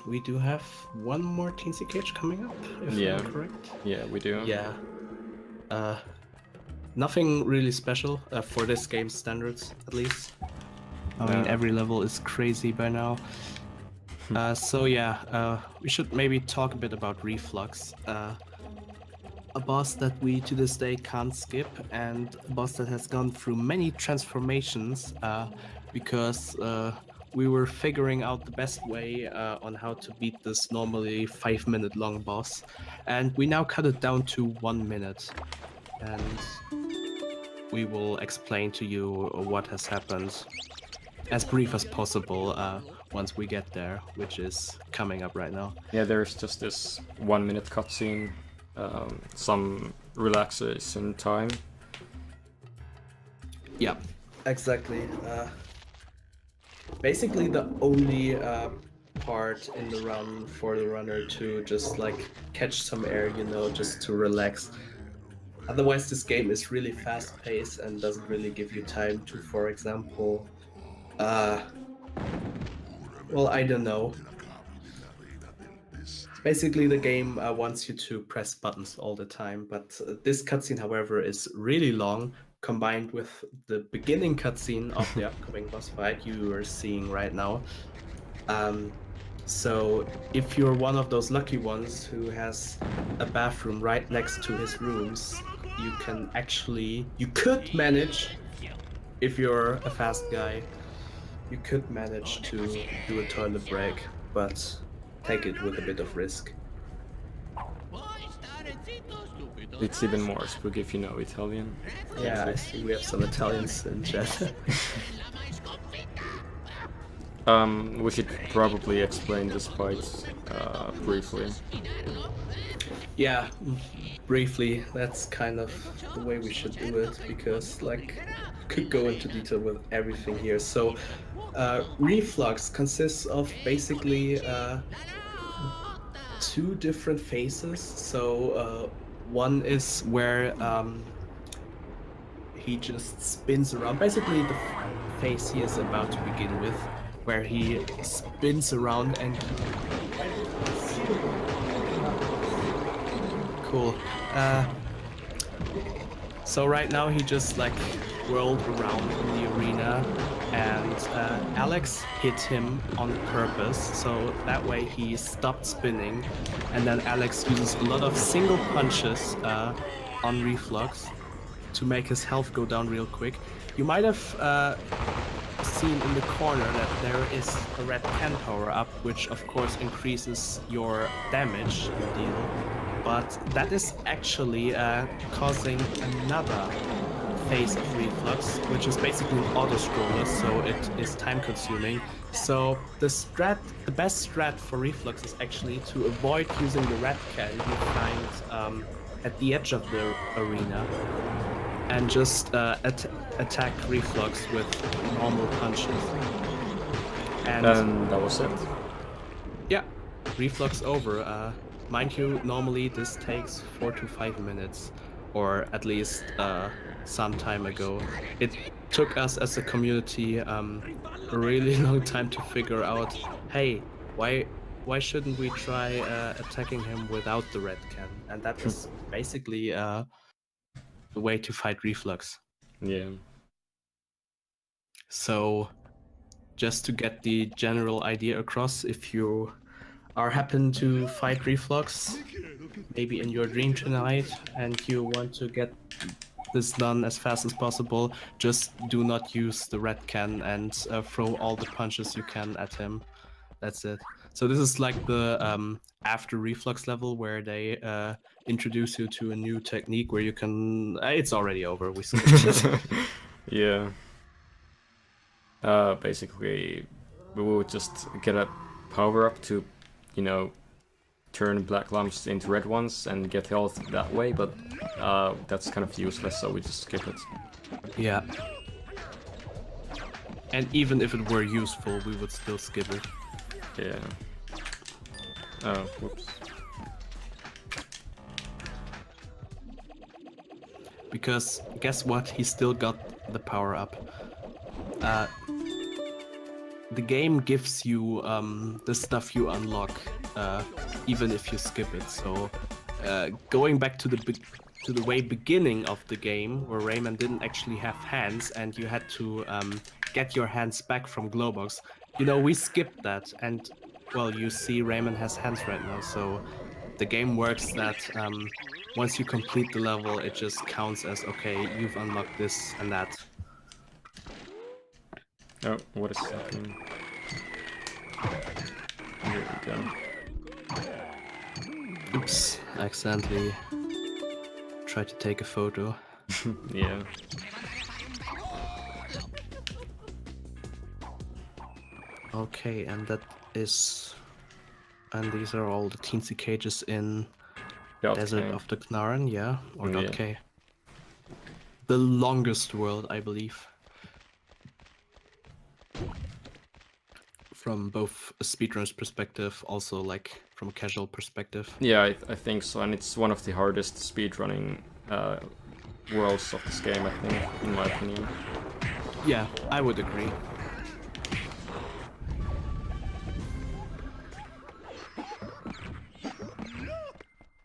We do have one more Teensy cage coming up, if I'm correct. Yeah, we do. Yeah. Nothing really special for this game's standards, at least. I mean, every level is crazy by now. So yeah, we should maybe talk a bit about Reflux. A boss that we to this day can't skip, and a boss that has gone through many transformations because we were figuring out the best way on how to beat this normally 5-minute long boss, and we now cut it down to 1 minute. And we will explain to you what has happened as brief as possible once we get there, which is coming up right now. Yeah, there's just this 1 minute cutscene, some relaxation time. Yeah, exactly. Basically the only part in the run for the runner to just like catch some air, you know, just to relax. Otherwise this game is really fast paced and doesn't really give you time to, for example, Well, I don't know. Basically, the game wants you to press buttons all the time, but this cutscene, however, is really long, combined with the beginning cutscene of the upcoming boss fight you are seeing right now. So if you're one of those lucky ones who has a bathroom right next to his rooms, you could manage, if you're a fast guy, you could manage to do a toilet break, but take it with a bit of risk. It's even more spooky if you know Italian. Yeah, I see we have some Italians in chat. We should probably explain this fight briefly. Yeah, briefly, that's kind of the way we should do it, because like could go into detail with everything here. So Reflux consists of basically two different phases. So one is where he just spins around. Basically the phase he is about to begin with, where he spins around and cool. So right now he just like whirled around in the arena, and Alex hit him on purpose, so that way he stopped spinning, and then Alex uses a lot of single punches on Reflux to make his health go down real quick. You might have seen in the corner that there is a red can power up, which of course increases your damage you deal, but that is actually causing another phase of Reflux, which is basically an autoscroller, so it is time consuming. So the best strat for Reflux is actually to avoid using the red can you find at the edge of the arena, and just attack Reflux with normal punches. And that was it. Yeah, Reflux over. Mind you, normally this takes 4 to 5 minutes, or at least some time ago. It took us as a community a really long time to figure out, hey, why shouldn't we try attacking him without the red can? And that is basically the way to fight Reflux. Yeah. So just to get the general idea across, if you happen to fight Reflux, maybe in your dream tonight, and you want to get this done as fast as possible, just do not use the red can and throw all the punches you can at him. That's it. So this is like the after Reflux level, where they introduce you to a new technique where you can... it's already over, we skipped it. Yeah. Basically, we would just get a power up to, you know, turn black lamps into red ones and get health that way, but that's kind of useless, so we just skip it. Yeah. And even if it were useful, we would still skip it. Yeah. Oh, whoops. Because guess what? He still got the power up. The game gives you the stuff you unlock, even if you skip it. So going back to the way beginning of the game, where Rayman didn't actually have hands and you had to get your hands back from Globox, you know, we skipped that, and well, you see Rayman has hands right now, so the game works that once you complete the level, it just counts as, okay, you've unlocked this and that. Oh, what is happening? Here we go. Oops, I accidentally tried to take a photo. Yeah. Okay, and these are all the Teensy cages in Desert of the Knarren, yeah? Or Yeah. .k. The longest world, I believe. From both a speedrunner's perspective, also like from a casual perspective. Yeah, I think so, and it's one of the hardest speedrunning worlds of this game, I think, in my opinion. Yeah, I would agree.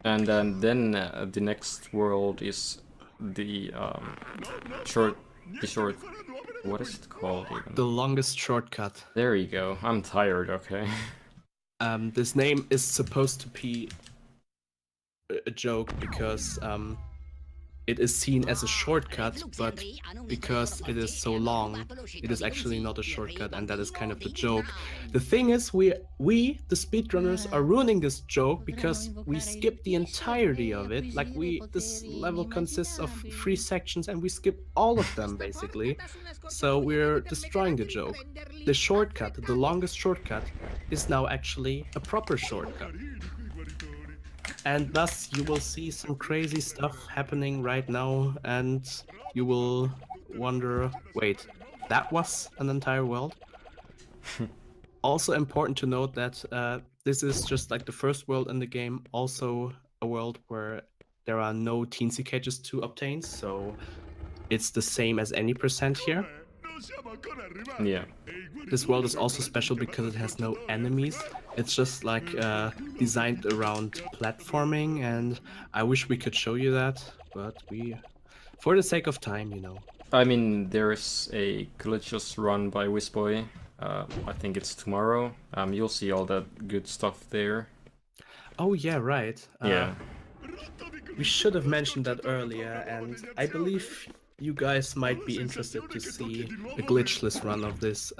And then the next world is the short. What is it called even? The longest shortcut. There you go. I'm tired. Okay. This name is supposed to be a joke because it is seen as a shortcut, but because it is so long, it is actually not a shortcut, and that is kind of the joke. The thing is, we the speedrunners are ruining this joke because we skip the entirety of it. Like this level consists of 3 sections and we skip all of them basically. So we're destroying the joke. The shortcut, the longest shortcut, is now actually a proper shortcut. And thus you will see some crazy stuff happening right now, and you will wonder, wait, that was an entire world? Also important to note that this is just like the first world in the game, also a world where there are no Teensy cages to obtain, so it's the same as any percent here. Yeah. This world is also special because it has no enemies. It's just like designed around platforming, and I wish we could show you that, but for the sake of time, you know. I mean, there's a glitchless run by Wisboy. I think it's tomorrow. You'll see all that good stuff there. Oh yeah, right. Yeah. We should have mentioned that earlier, and I believe you guys might be interested to see a glitchless run of this.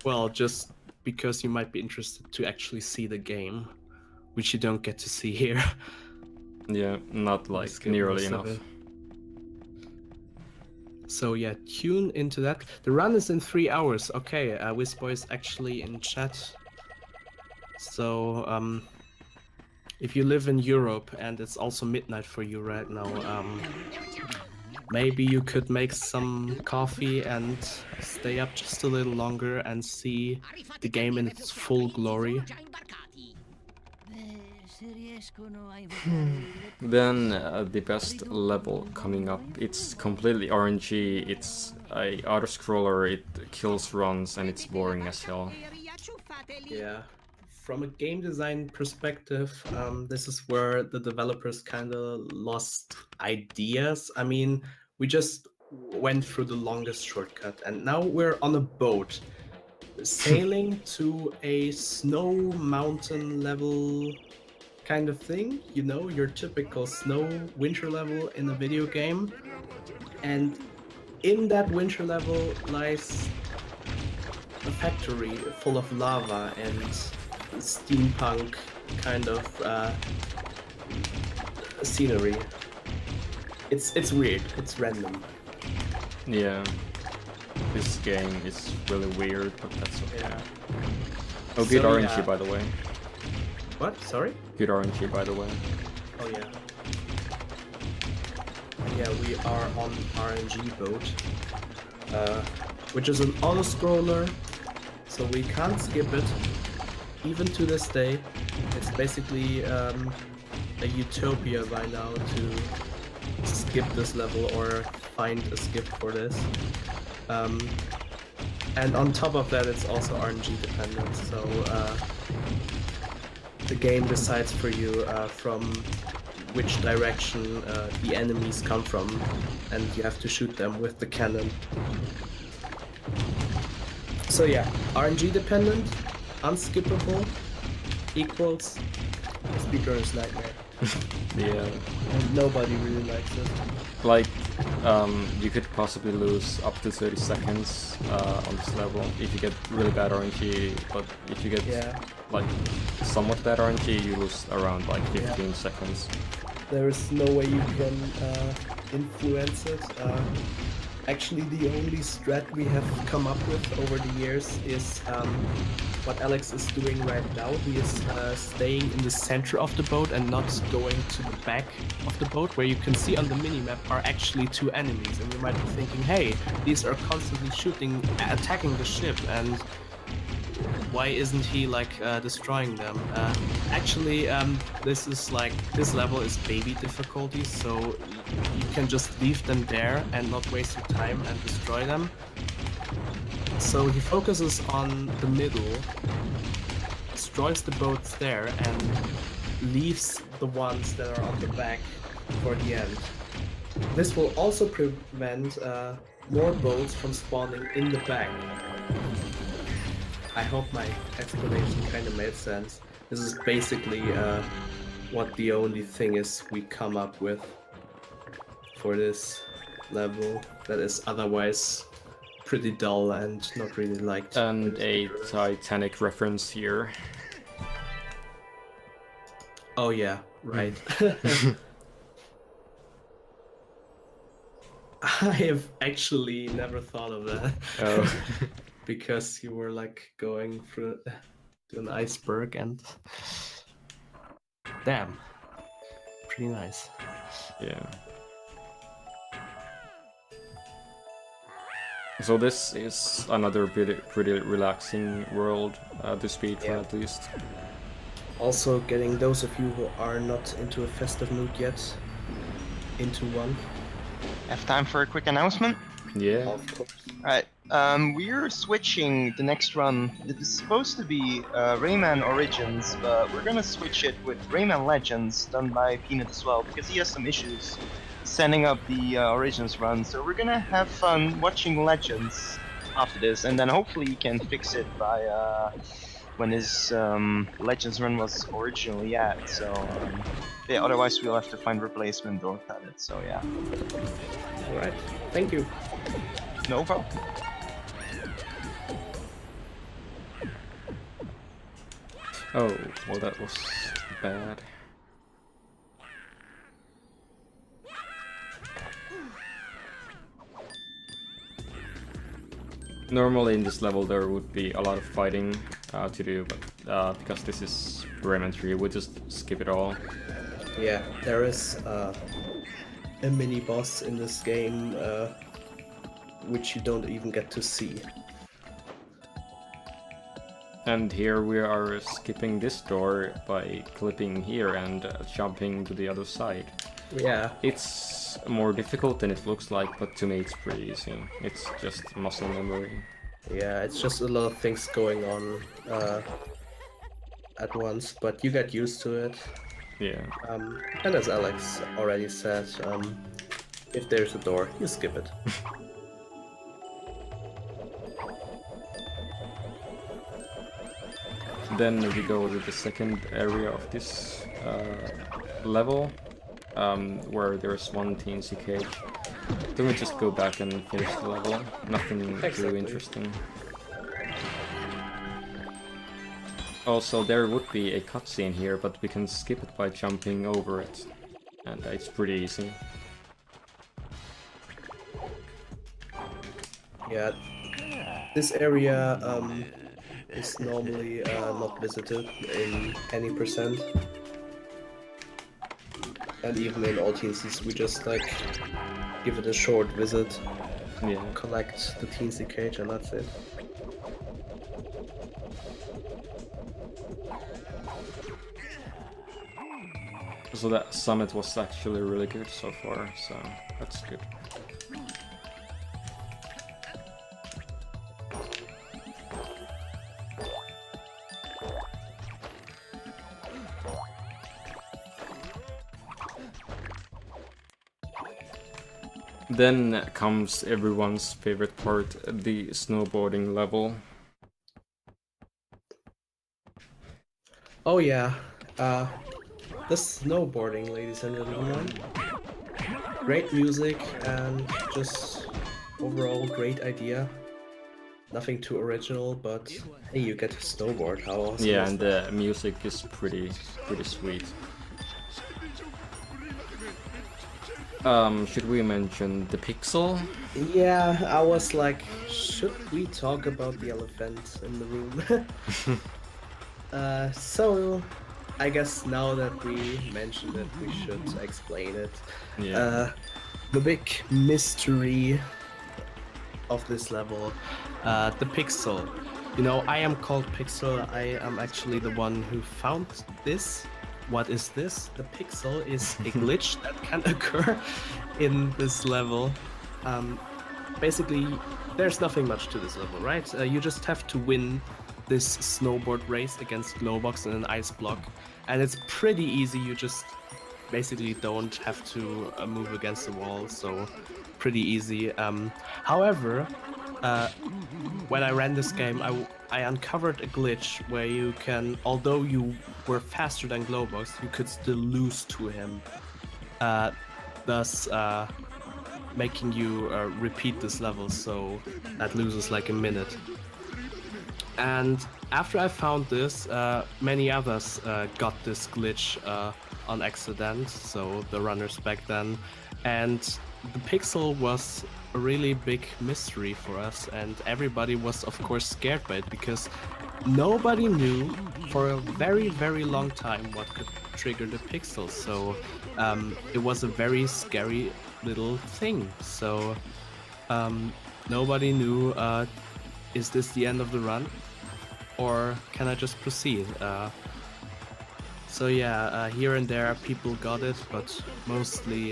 Well, just because you might be interested to actually see the game, which you don't get to see here. Yeah, not like nearly enough. So yeah, tune into that. The run is in 3 hours. Okay, Wisboy is actually in chat. So if you live in Europe and it's also midnight for you right now, maybe you could make some coffee and stay up just a little longer and see the game in its full glory. Then the best level coming up. It's completely RNG, it's a autoscroller, it kills runs, and it's boring as hell. Yeah. From a game design perspective, this is where the developers kind of lost ideas. I mean, we just went through the longest shortcut, and now we're on a boat sailing to a snow mountain level kind of thing, you know, your typical snow winter level in a video game. And in that winter level lies a factory full of lava and steampunk kind of scenery. It's weird, it's random. Yeah, this game is really weird, but that's okay. Yeah. Oh, good So, RNG yeah. by the way. What? Sorry? Good RNG by the way. Oh yeah. Yeah, we are on RNG boat, which is an auto-scroller, so we can't skip it. Even to this day, it's basically a utopia by now to skip this level or find a skip for this. And on top of that, it's also RNG dependent, so the game decides for you from which direction the enemies come from, and you have to shoot them with the cannon. So yeah, RNG dependent, unskippable, equals speedrunner's nightmare. Yeah. And nobody really likes it. Like, you could possibly lose up to 30 seconds on this level if you get really bad RNG, but if you get like somewhat bad RNG, you lose around like 15 seconds. There is no way you can influence it. Actually, the only strat we have come up with over the years is what Alex is doing right now. He is staying in the center of the boat and not going to the back of the boat, where you can see on the minimap are actually 2 enemies. And you might be thinking, hey, these are constantly attacking the ship, and why isn't he like destroying them? Actually, this level is baby difficulty, so you can just leave them there and not waste your time and destroy them. So he focuses on the middle, destroys the boats there, and leaves the ones that are on the back for the end. This will also prevent more boats from spawning in the back. I hope my explanation kind of made sense. This is basically what the only thing is we come up with for this level that is otherwise pretty dull and not really liked. And a Titanic reference here. Oh yeah, right. I have actually never thought of that. Oh. Because you were like going through to an iceberg and damn, pretty nice. Yeah. So this is another pretty relaxing world to speed for, at least. Also getting those of you who are not into a festive mood yet into one. Have time for a quick announcement? Yeah. Of course. Alright, we're switching the next run. It is supposed to be Rayman Origins, but we're gonna switch it with Rayman Legends, done by Peanut as well, because he has some issues setting up the Origins run. So we're gonna have fun watching Legends after this, and then hopefully he can fix it by when his Legends run was originally at. So yeah, otherwise we'll have to find replacement or cut it. So yeah. Alright, thank you. No problem. Oh, well that was bad. Normally in this level there would be a lot of fighting to do, but because this is Rayman 3, we just skip it all. Yeah, there is a mini boss in this game which you don't even get to see. And here we are skipping this door by clipping here and jumping to the other side. Yeah. It's more difficult than it looks like, but to me it's pretty easy. It's just muscle memory. Yeah, it's just a lot of things going on at once, but you get used to it. Yeah. And as Alex already said, if there's a door, you skip it. Then we go to the second area of this level, where there's one Teensy cage. Then we just go back and finish the level. Nothing too interesting. Also, there would be a cutscene here, but we can skip it by jumping over it. And it's pretty easy. Yeah, this area is normally not visited in any percent. And even in all Teensies, we just like give it a short visit, Yeah. collect the Teensy cage, and that's it. So that summit was actually really good so far, so that's good. Then comes everyone's favorite part, the snowboarding level. Oh yeah, the snowboarding, ladies and gentlemen. Great music and just overall great idea. Nothing too original, but hey, you get to snowboard. How awesome! Yeah, is and that? the music is pretty sweet. Should we mention the pixel? Yeah, I was like, should we talk about the elephant in the room? So, I guess now that we mentioned it, we should explain it. Yeah. The big mystery of this level, the pixel. You know, I am called Pixel. I am actually the one who found this. What is this? The pixel is a glitch that can occur in this level. Basically, there's nothing much to this level, right? You just have to win this snowboard race against Glowbox and an ice block, and it's pretty easy. You just basically don't have to move against the wall, so pretty easy. However, when I ran this game, I uncovered a glitch where you can, although you were faster than Glowbox, you could still lose to him, thus making you repeat this level, so that loses like a minute. And after I found this, many others got this glitch on accident, so the runners back then, and the pixel was a really big mystery for us, and everybody was of course scared by it because nobody knew for a very, very long time what could trigger the pixel. So it was a very scary little thing. So nobody knew, is this the end of the run, or can I just proceed? So yeah, here and there people got it, but mostly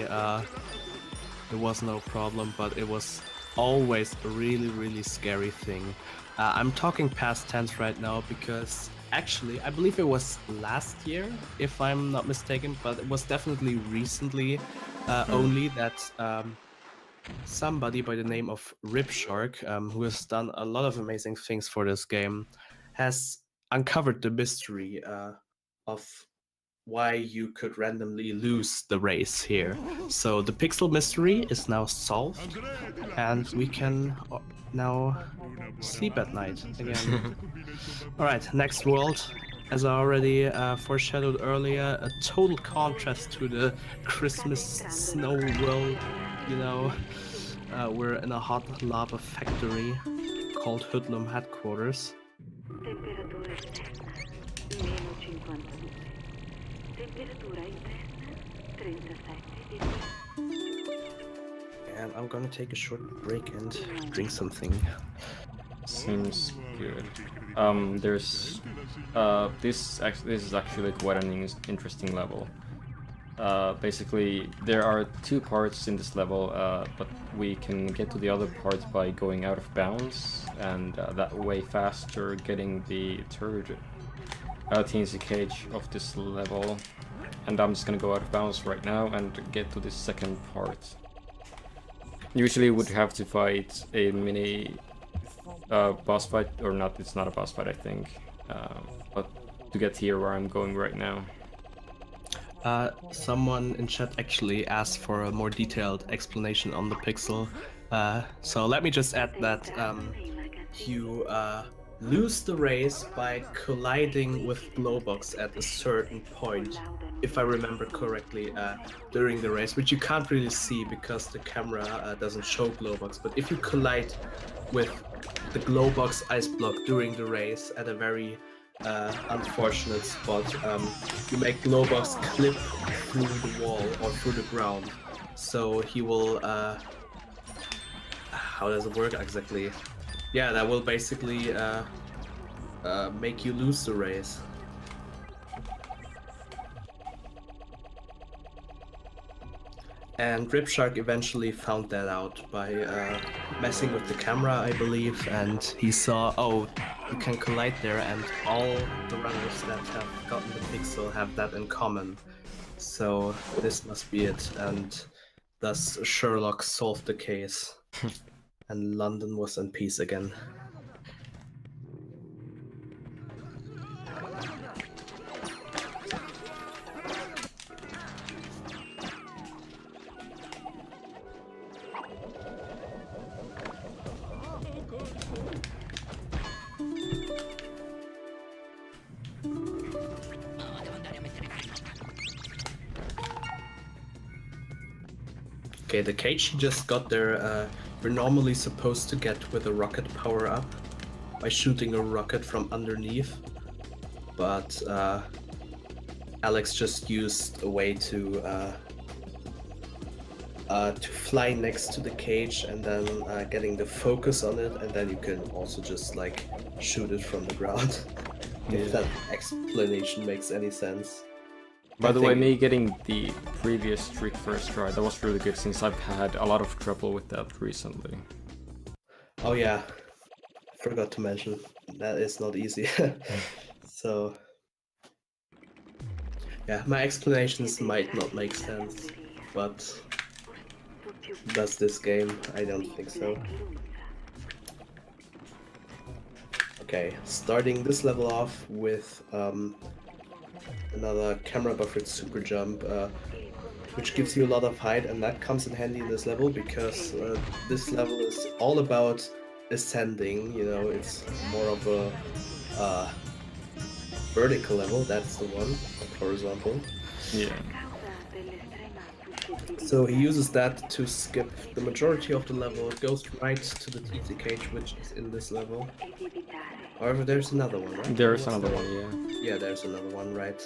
there was no problem, but it was always a really, really scary thing. I'm talking past tense right now because actually I believe it was last year, if I'm not mistaken, but it was definitely recently only that somebody by the name of Ripshark, who has done a lot of amazing things for this game, has uncovered the mystery of why you could randomly lose the race here. So the pixel mystery is now solved, and we can now sleep at night again. Alright, next world. As I already foreshadowed earlier, a total contrast to the Christmas snow world, you know. We're in a hot lava factory called Hoodlum Headquarters. Temperatura esterna -52. Temperatura interna 37. And I'm gonna take a short break and drink something. Seems good. There's this is actually quite an interesting level. Basically, there are two parts in this level, but we can get to the other part by going out of bounds, and that way faster getting the third Teensy cage of this level. And I'm just gonna go out of bounds right now and get to this second part. Usually would have to fight a mini boss fight, or not, it's not a boss fight I think, but to get here where I'm going right now. Someone in chat actually asked for a more detailed explanation on the pixel. So let me just add that you lose the race by colliding with Glowbox at a certain point, if I remember correctly, during the race, which you can't really see because the camera doesn't show Glowbox. But if you collide with the Glowbox ice block during the race at a very unfortunate spot, you make Glowbox clip through the wall or through the ground, so he will how does it work exactly? Yeah, that will basically make you lose the race. And Ripshark eventually found that out by messing with the camera, I believe, and he saw, oh, you can collide there, and all the runners that have gotten the pixel have that in common. So this must be it, and thus Sherlock solved the case, and London was in peace again. Okay, the cage you just got there, you're normally supposed to get with a rocket power-up by shooting a rocket from underneath, but Alex just used a way to fly next to the cage and then getting the focus on it, and then you can also just like shoot it from the ground. If that explanation makes any sense. By the way, me getting the previous trick first try, that was really good since I've had a lot of trouble with that recently. Oh yeah, forgot to mention, that is not easy. So Yeah, my explanations might not make sense, but does this game? I don't think so. Okay, starting this level off with another camera buffered super jump, which gives you a lot of height, and that comes in handy in this level because this level is all about ascending. You know, it's more of a vertical level. That's the one, horizontal. Yeah. So he uses that to skip the majority of the level, goes right to the Teensy cage, which is in this level. However, there's another one, right? There's another one, yeah. Yeah, there's another one, right.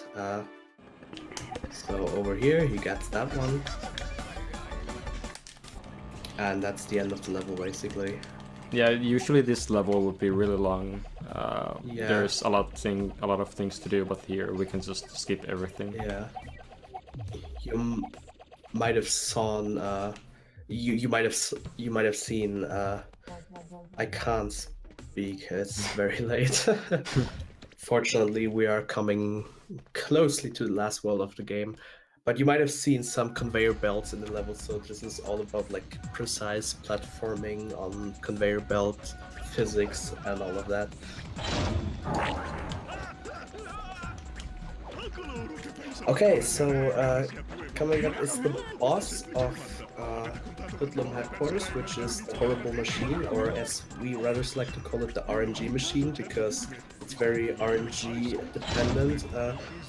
So over here, he gets that one. And that's the end of the level, basically. Yeah, usually this level would be really long. Yeah. There's a lot of things to do, but here we can just skip everything. Yeah. You might have seen, you might have seen, I can't speak, it's very late. Fortunately, we are coming closely to the last world of the game, but you might have seen some conveyor belts in the level, so this is all about like precise platforming on conveyor belt physics and all of that. Okay, so coming up is the boss of Hoodlum Headquarters, which is the horrible machine, or as we rather like to call it, the RNG machine, because it's very RNG dependent.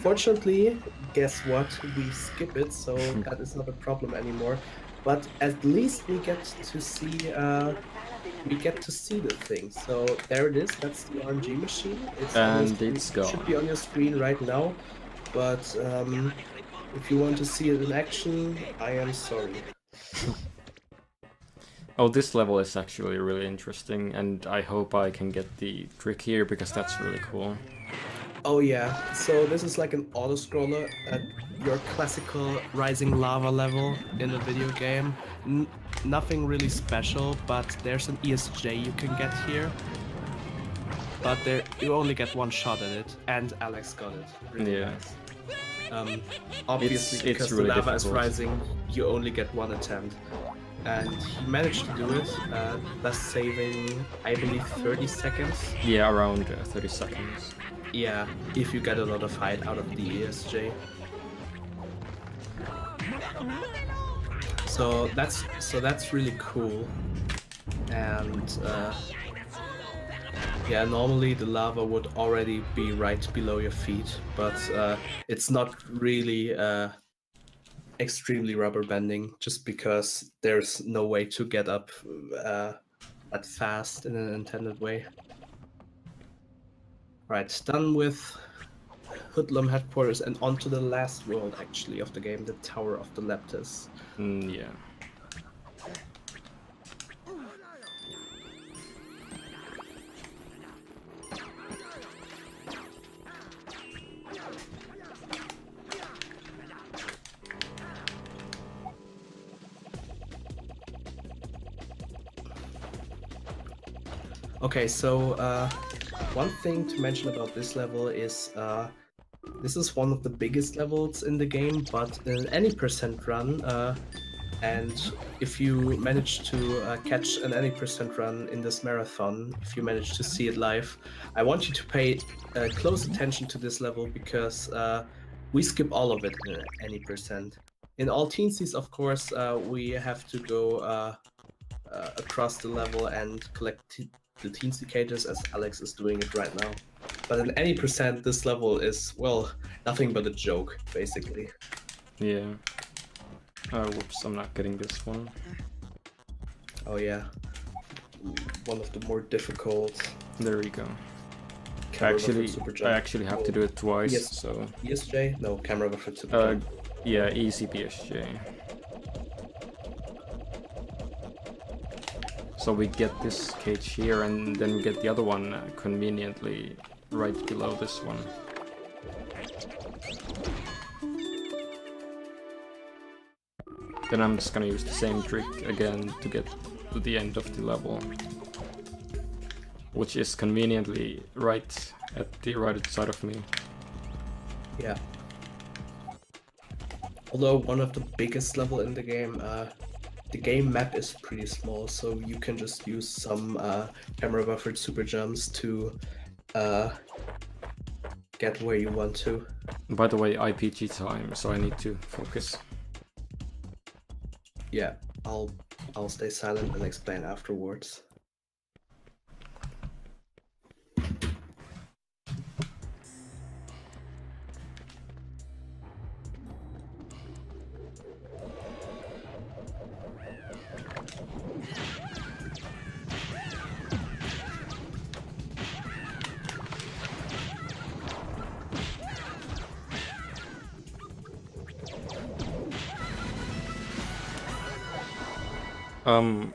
Fortunately, guess what? We skip it, so that is not a problem anymore. But at least we get to see the thing. So there it is. That's the RNG machine. It's gone. Should be on your screen right now. But if you want to see it in action, I am sorry. Oh, this level is actually really interesting, and I hope I can get the trick here, because that's really cool. Oh yeah, so this is like an autoscroller at your classical rising lava level in a video game. Nothing really special, but there's an ESJ you can get here. But you only get one shot at it, and Alex got it. Really Yeah. nice. Obviously, because really the lava difficult. is rising, you only get one attempt. And he managed to do it, thus saving, I believe, 30 seconds. Yeah, around 30 seconds. Yeah, if you get a lot of height out of the ESJ. So that's really cool. And yeah, normally the lava would already be right below your feet, but it's not really extremely rubber bending, just because there's no way to get up that fast in an intended way. Right, done with Hoodlum Headquarters and onto the last world actually of the game, the Tower of the Leptys. Yeah. Okay, so one thing to mention about this level is this is one of the biggest levels in the game, but in any percent run, and if you manage to catch an any percent run in this marathon, if you manage to see it live, I want you to pay close attention to this level, because we skip all of it in any percent. In all Teensies, of course, we have to go across the level and collect the Teensy cages, as Alex is doing it right now. But in any percent, this level is, well, nothing but a joke, basically. Yeah. Whoops, I'm not getting this one. Oh yeah. One of the more difficult. There we go. camera buffer I super jump. actually have to do it twice, Yes. so... ESJ? No, camera buffer super jump. Yeah, easy BSJ. So we get this cage here, and then we get the other one conveniently right below this one. Then I'm just gonna use the same trick again to get to the end of the level, which is conveniently right at the right side of me. Yeah. Although one of the biggest level in the game map is pretty small, so you can just use some camera buffered super jumps to get where you want to. By the way, IPG time, so I need to focus. Yeah, I'll stay silent and explain afterwards.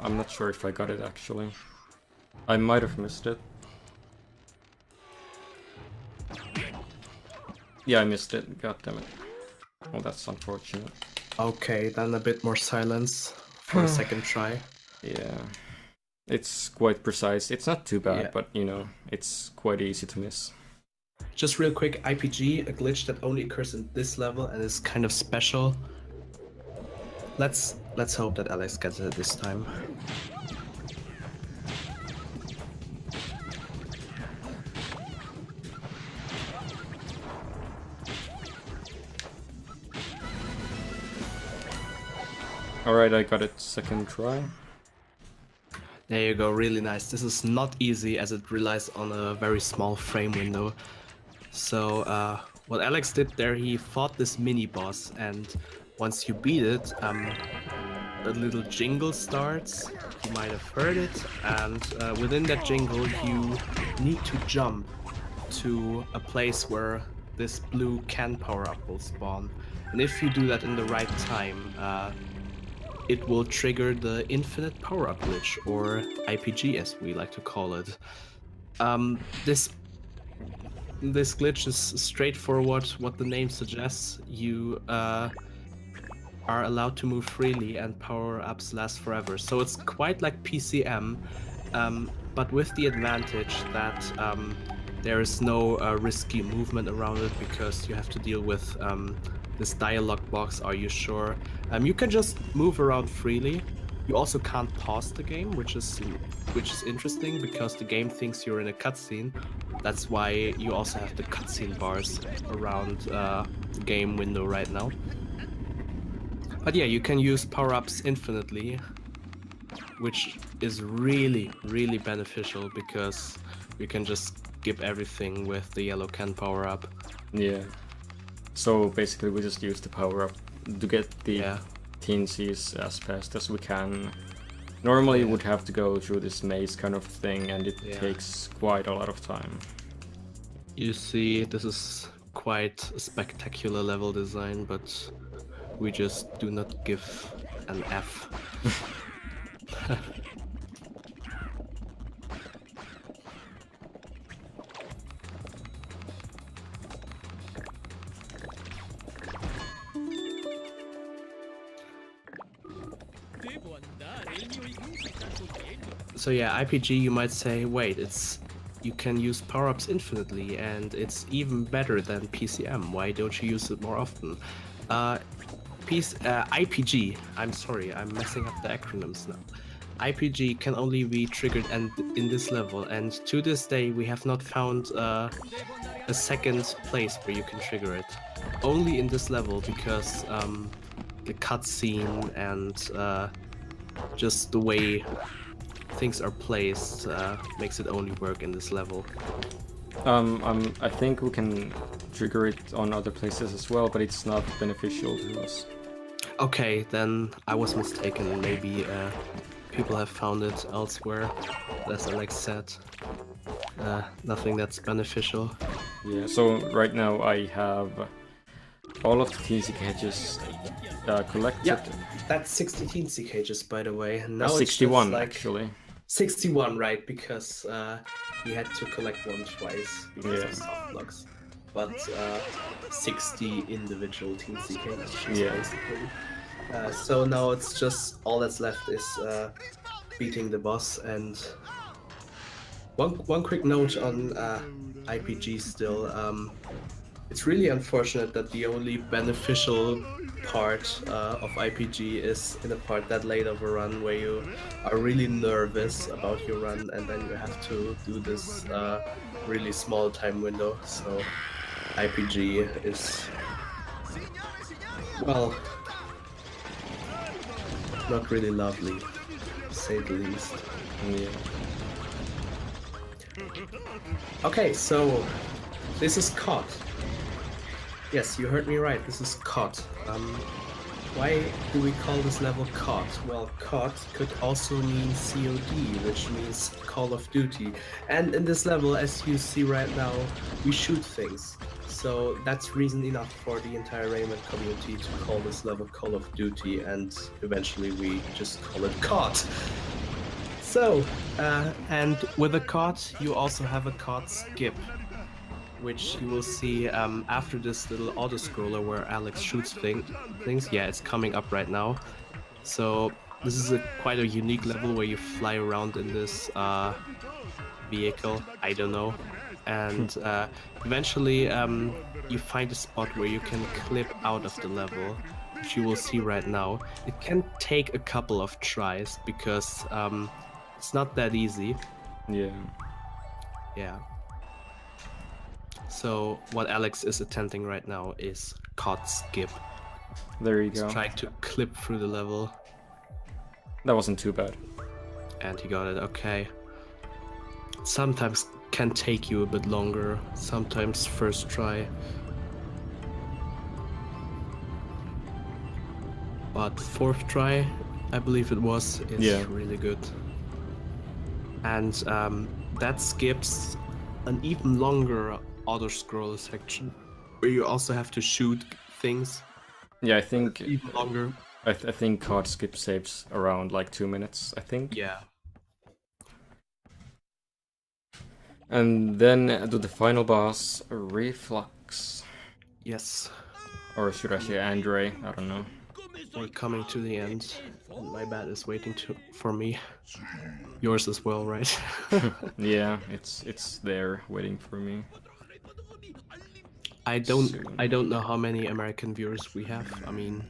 I'm not sure if I got it actually. I might have missed it. Yeah, I missed it. God damn it. Oh, that's unfortunate. Okay, then a bit more silence for a second try. Yeah. It's quite precise. It's not too bad, Yeah. but you know, it's quite easy to miss. Just real quick, IPG, a glitch that only occurs in this level and is kind of special. Let's hope that Alex gets it this time. Alright, I got it second try. There you go, really nice. This is not easy as it relies on a very small frame window. So what Alex did there, he fought this mini boss, and once you beat it, a little jingle starts. You might have heard it, and within that jingle you need to jump to a place where this blue can power up will spawn. And if you do that in the right time, it will trigger the infinite power up glitch, or IPG as we like to call it. This glitch is straightforward. What the name suggests, you are allowed to move freely and power-ups last forever. So it's quite like PCM, but with the advantage that there is no risky movement around it, because you have to deal with this dialogue box, are you sure? You can just move around freely. You also can't pause the game, which is interesting, because the game thinks you're in a cutscene. That's why you also have the cutscene bars around the game window right now. But yeah, you can use power-ups infinitely, which is really, really beneficial, because you can just skip everything with the yellow can power-up. Yeah. So basically we just use the power-up to get the Teensies as fast as we can. Normally you would have to go through this maze kind of thing, and it takes quite a lot of time. You see, this is quite a spectacular level design, but we just do not give an F. So yeah, IPG, you might say, wait, you can use power-ups infinitely, and it's even better than PCM. Why don't you use it more often? IPG, I'm sorry, I'm messing up the acronyms now. IPG can only be triggered in this level, and to this day we have not found a second place where you can trigger it. Only in this level, because the cutscene and just the way things are placed makes it only work in this level. I think we can trigger it on other places as well, but it's not beneficial to us. Okay, then I was mistaken. Maybe people have found it elsewhere. As Alex said, nothing that's beneficial. Yeah, so right now I have all of the Teensy cages collected. Yeah, that's 60 Teensy cages, by the way. Now 61 like actually. 61, right? Because we had to collect one twice because of softlocks. But 60 individual Teensy cages, basically. So now it's just all that's left is beating the boss. And one quick note on IPG still. it's really unfortunate that the only beneficial part of IPG is in a part that late of a run where you are really nervous about your run and then you have to do this really small time window. So IPG is, well, not really lovely, to say the least. Yeah. Okay, so this is COD. Yes, you heard me right, this is COD. Why do we call this level COD? Well, COD could also mean COD, which means Call of Duty. And in this level, as you see right now, we shoot things. So that's reason enough for the entire Rayman community to call this level Call of Duty, and eventually we just call it COD. So, and with a COD, you also have a COD skip, which you will see after this little autoscroller where Alex shoots things. Yeah, it's coming up right now. So this is quite a unique level where you fly around in this vehicle, I don't know. And eventually you find a spot where you can clip out of the level, which you will see right now. It can take a couple of tries because it's not that easy. Yeah. Yeah. So what Alex is attempting right now is COD skip. There you He's go. trying to clip through the level. That wasn't too bad. And he got it, okay. Sometimes can take you a bit longer, sometimes first try. But fourth try, I believe it was, is really good. And that skips an even longer auto-scroller section, where you also have to shoot things. Yeah, I think Even longer. I think COD skip saves around like 2 minutes, I think. Yeah. And then do the final boss, Reflux. Yes. Or should I say Andre? I don't know. We're coming to the end. My bat is waiting for me. Yours as well, right? Yeah, it's there waiting for me. I don't know how many American viewers we have. I mean,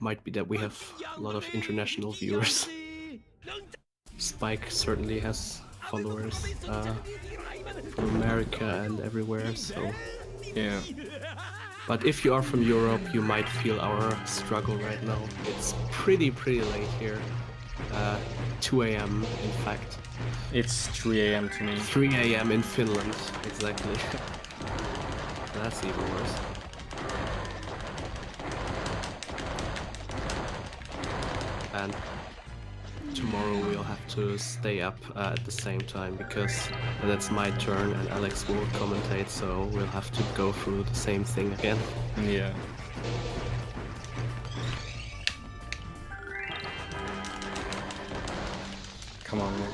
might be that we have a lot of international viewers. Spike certainly has followers from America and everywhere, so Yeah. but if you are from Europe, you might feel our struggle right now. It's pretty late here. 2 a.m. in fact. It's 3 a.m. to me. 3 a.m. in Finland, exactly. That's even worse. And tomorrow we'll have to stay up at the same time because that's my turn and Alex will commentate, so we'll have to go through the same thing again. Yeah. Come on, man.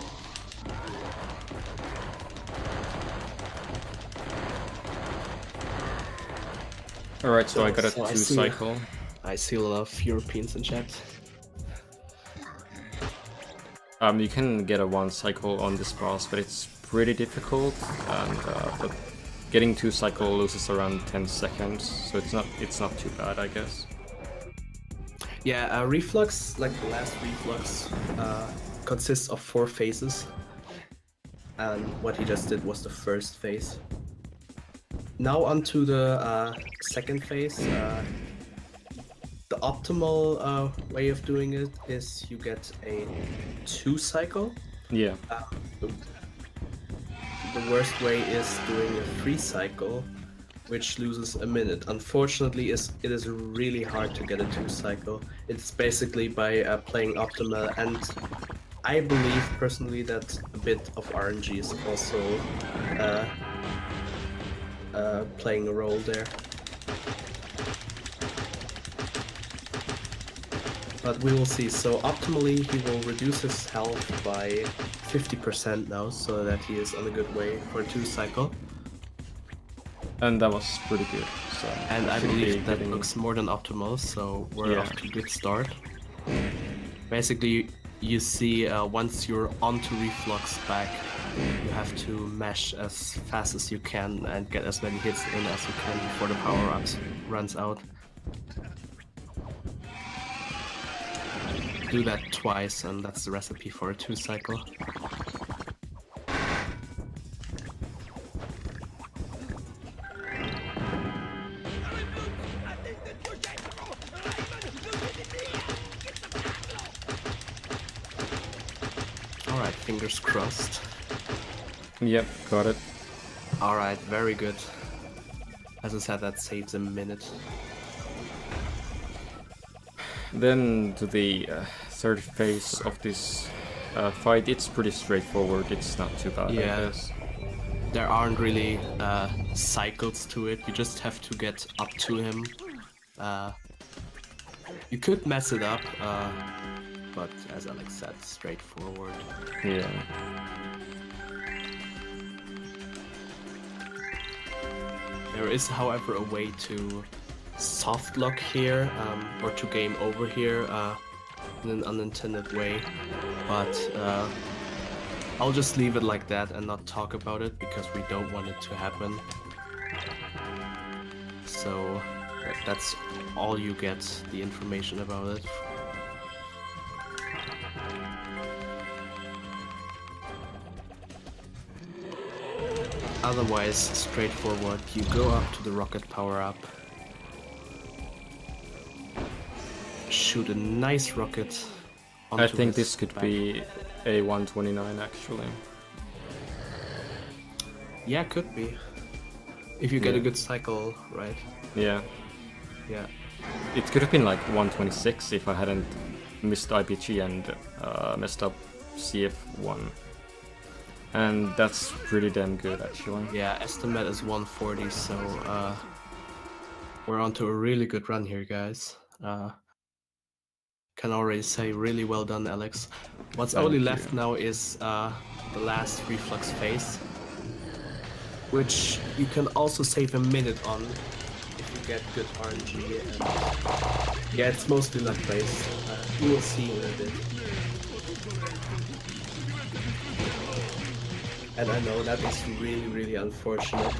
Alright, so I got a So I 2 see- cycle. I see a lot of Europeans in chat. You can get a 1 cycle on this boss, but it's pretty difficult, and but getting 2 cycle loses around 10 seconds, so it's not too bad, I guess. Yeah, Reflux, like the last Reflux, consists of 4 phases. And what he just did was the first phase. Now onto the second phase. The optimal way of doing it is you get a 2 cycle. Yeah. The worst way is doing a 3 cycle, which loses a minute. Unfortunately, it is really hard to get a 2 cycle. It's basically by playing optimal, and I believe personally that a bit of RNG is also playing a role there. But we will see. So optimally, he will reduce his health by 50% now, so that he is on a good way for a 2 cycle. And that was pretty good. So And I should believe be that getting- looks more than optimal, so we're Yeah. off to a good start. Basically, you see once you're onto Reflux back, you have to mash as fast as you can and get as many hits in as you can before the power-ups runs out. Do that twice and that's the recipe for a 2-cycle. Alright, fingers crossed. Yep, got it. Alright, very good. As I said, that saves a minute. Then to the third phase of this fight, it's pretty straightforward, it's not too bad, I guess. There aren't really cycles to it, you just have to get up to him. You could mess it up, but as Alex said, straightforward. Yeah. There is, however, a way to softlock here, or to game over here in an unintended way, but I'll just leave it like that and not talk about it because we don't want it to happen. So that's all you get, the information about it. Otherwise, straightforward, you go up to the rocket power-up, shoot a nice rocket onto I think his this could back. be a 129 actually. Yeah, could be. If you get Yeah. a good cycle, right? Yeah. Yeah. It could have been like 126 if I hadn't missed IPG and messed up CF1. And that's pretty damn good actually. Yeah, estimate is 140, so we're on to a really good run here, guys. Can already say really well done, Alex. What's Thank only you. left now is the last Reflux phase, which you can also save a minute on if you get good RNG. And yeah, it's mostly luck based. You will see in a bit. And I know that is really, really unfortunate.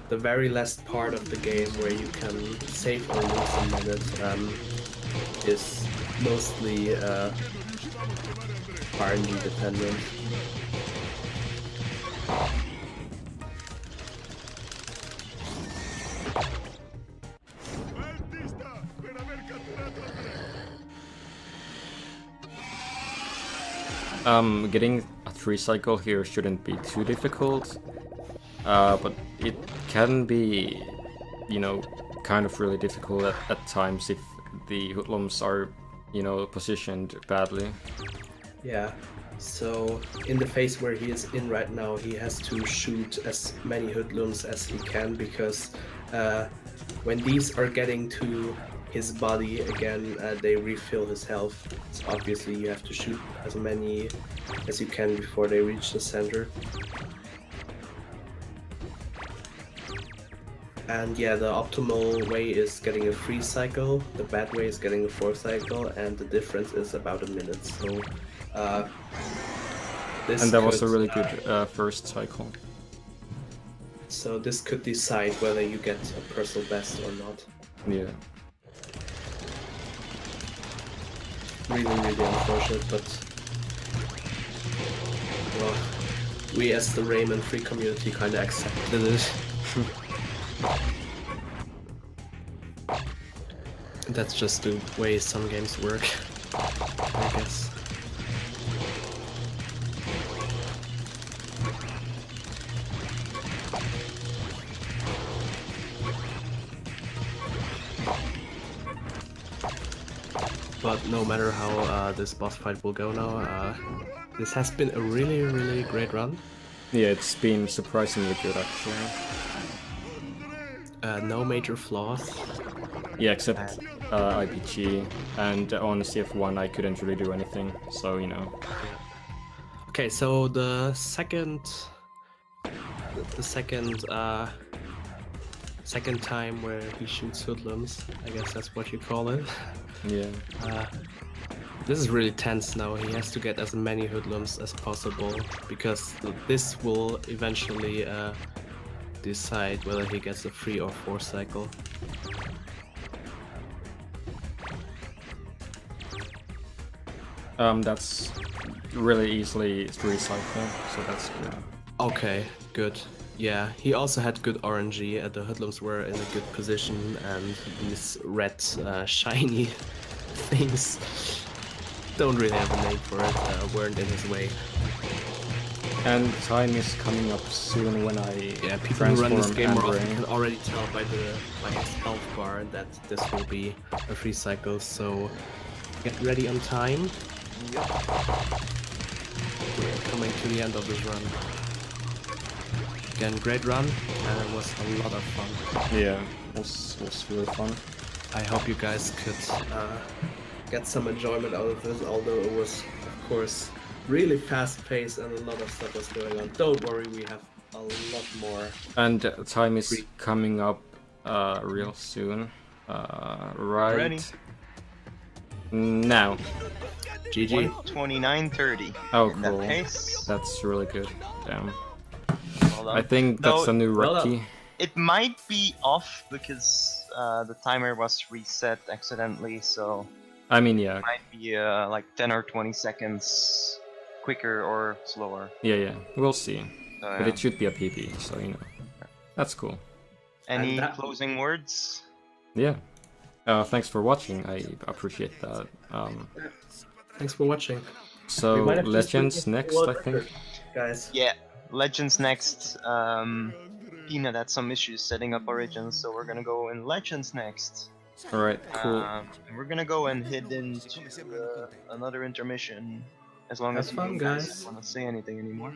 The very last part of the game where you can save or lose a minute is mostly RNG dependent. Getting a 3-cycle here shouldn't be too difficult, but it can be, you know, kind of really difficult at times if the hoodlums are, you know, positioned badly. Yeah, so in the phase where he is in right now, he has to shoot as many hoodlums as he can because when these are getting to his body again, they refill his health. So obviously you have to shoot as many as you can before they reach the center. And yeah, the optimal way is getting a 3-cycle, the bad way is getting a 4-cycle, and the difference is about a minute. So this And that was a could, really good first cycle. so this could decide whether you get a personal best or not. Yeah. Really, really unfortunate, but well, we as the Rayman free community kind of accepted it. That's just the way some games work, I guess. But no matter how this boss fight will go now, this has been a really, really great run. Yeah, it's been surprisingly good actually. No major flaws. Yeah, except IPG, and on CF1 I couldn't really do anything, so you know. Okay, so the second time where he shoots hoodlums, I guess that's what you call it. Yeah. This is really tense now. He has to get as many hoodlums as possible because this will eventually decide whether he gets a 3 or 4 cycle. That's really easily 3 cycle, so that's good. Okay, good. Yeah, he also had good RNG. The hoodlums were in a good position, and these red shiny things don't really have a name for it. Weren't in his way. And time is coming up soon when I Yeah, people who run this game more often Rain. can already tell by its health bar that this will be a 3 cycle. So get ready on time. We're coming to the end of this run. Again, great run, and it was a lot of fun. Yeah, it was really fun. I hope you guys could get some enjoyment out of this, although it was, of course, really fast-paced and a lot of stuff was going on. Don't worry, we have a lot more. And time is coming up real soon. Right Ready? now. GG. 29:30. Oh, In that cool. case, That's really good. Damn. well done. I think that's Though a new well done. rookie. it might be off because the timer was reset accidentally, so I mean, yeah, it might be like 10 or 20 seconds quicker or slower. yeah. We'll see. So, But yeah. it should be a PB, so you know. That's cool. Any And that- closing words? Yeah. Thanks for watching. I appreciate that. Thanks for watching. So might have to Legends switch next, world I think. record, guys. Yeah, Legends next. Peanut had some issues setting up Origins, so we're gonna go in Legends next. All right, cool. And we're gonna go and head into another intermission. As long Have as you fun, guys guys. want to say anything anymore.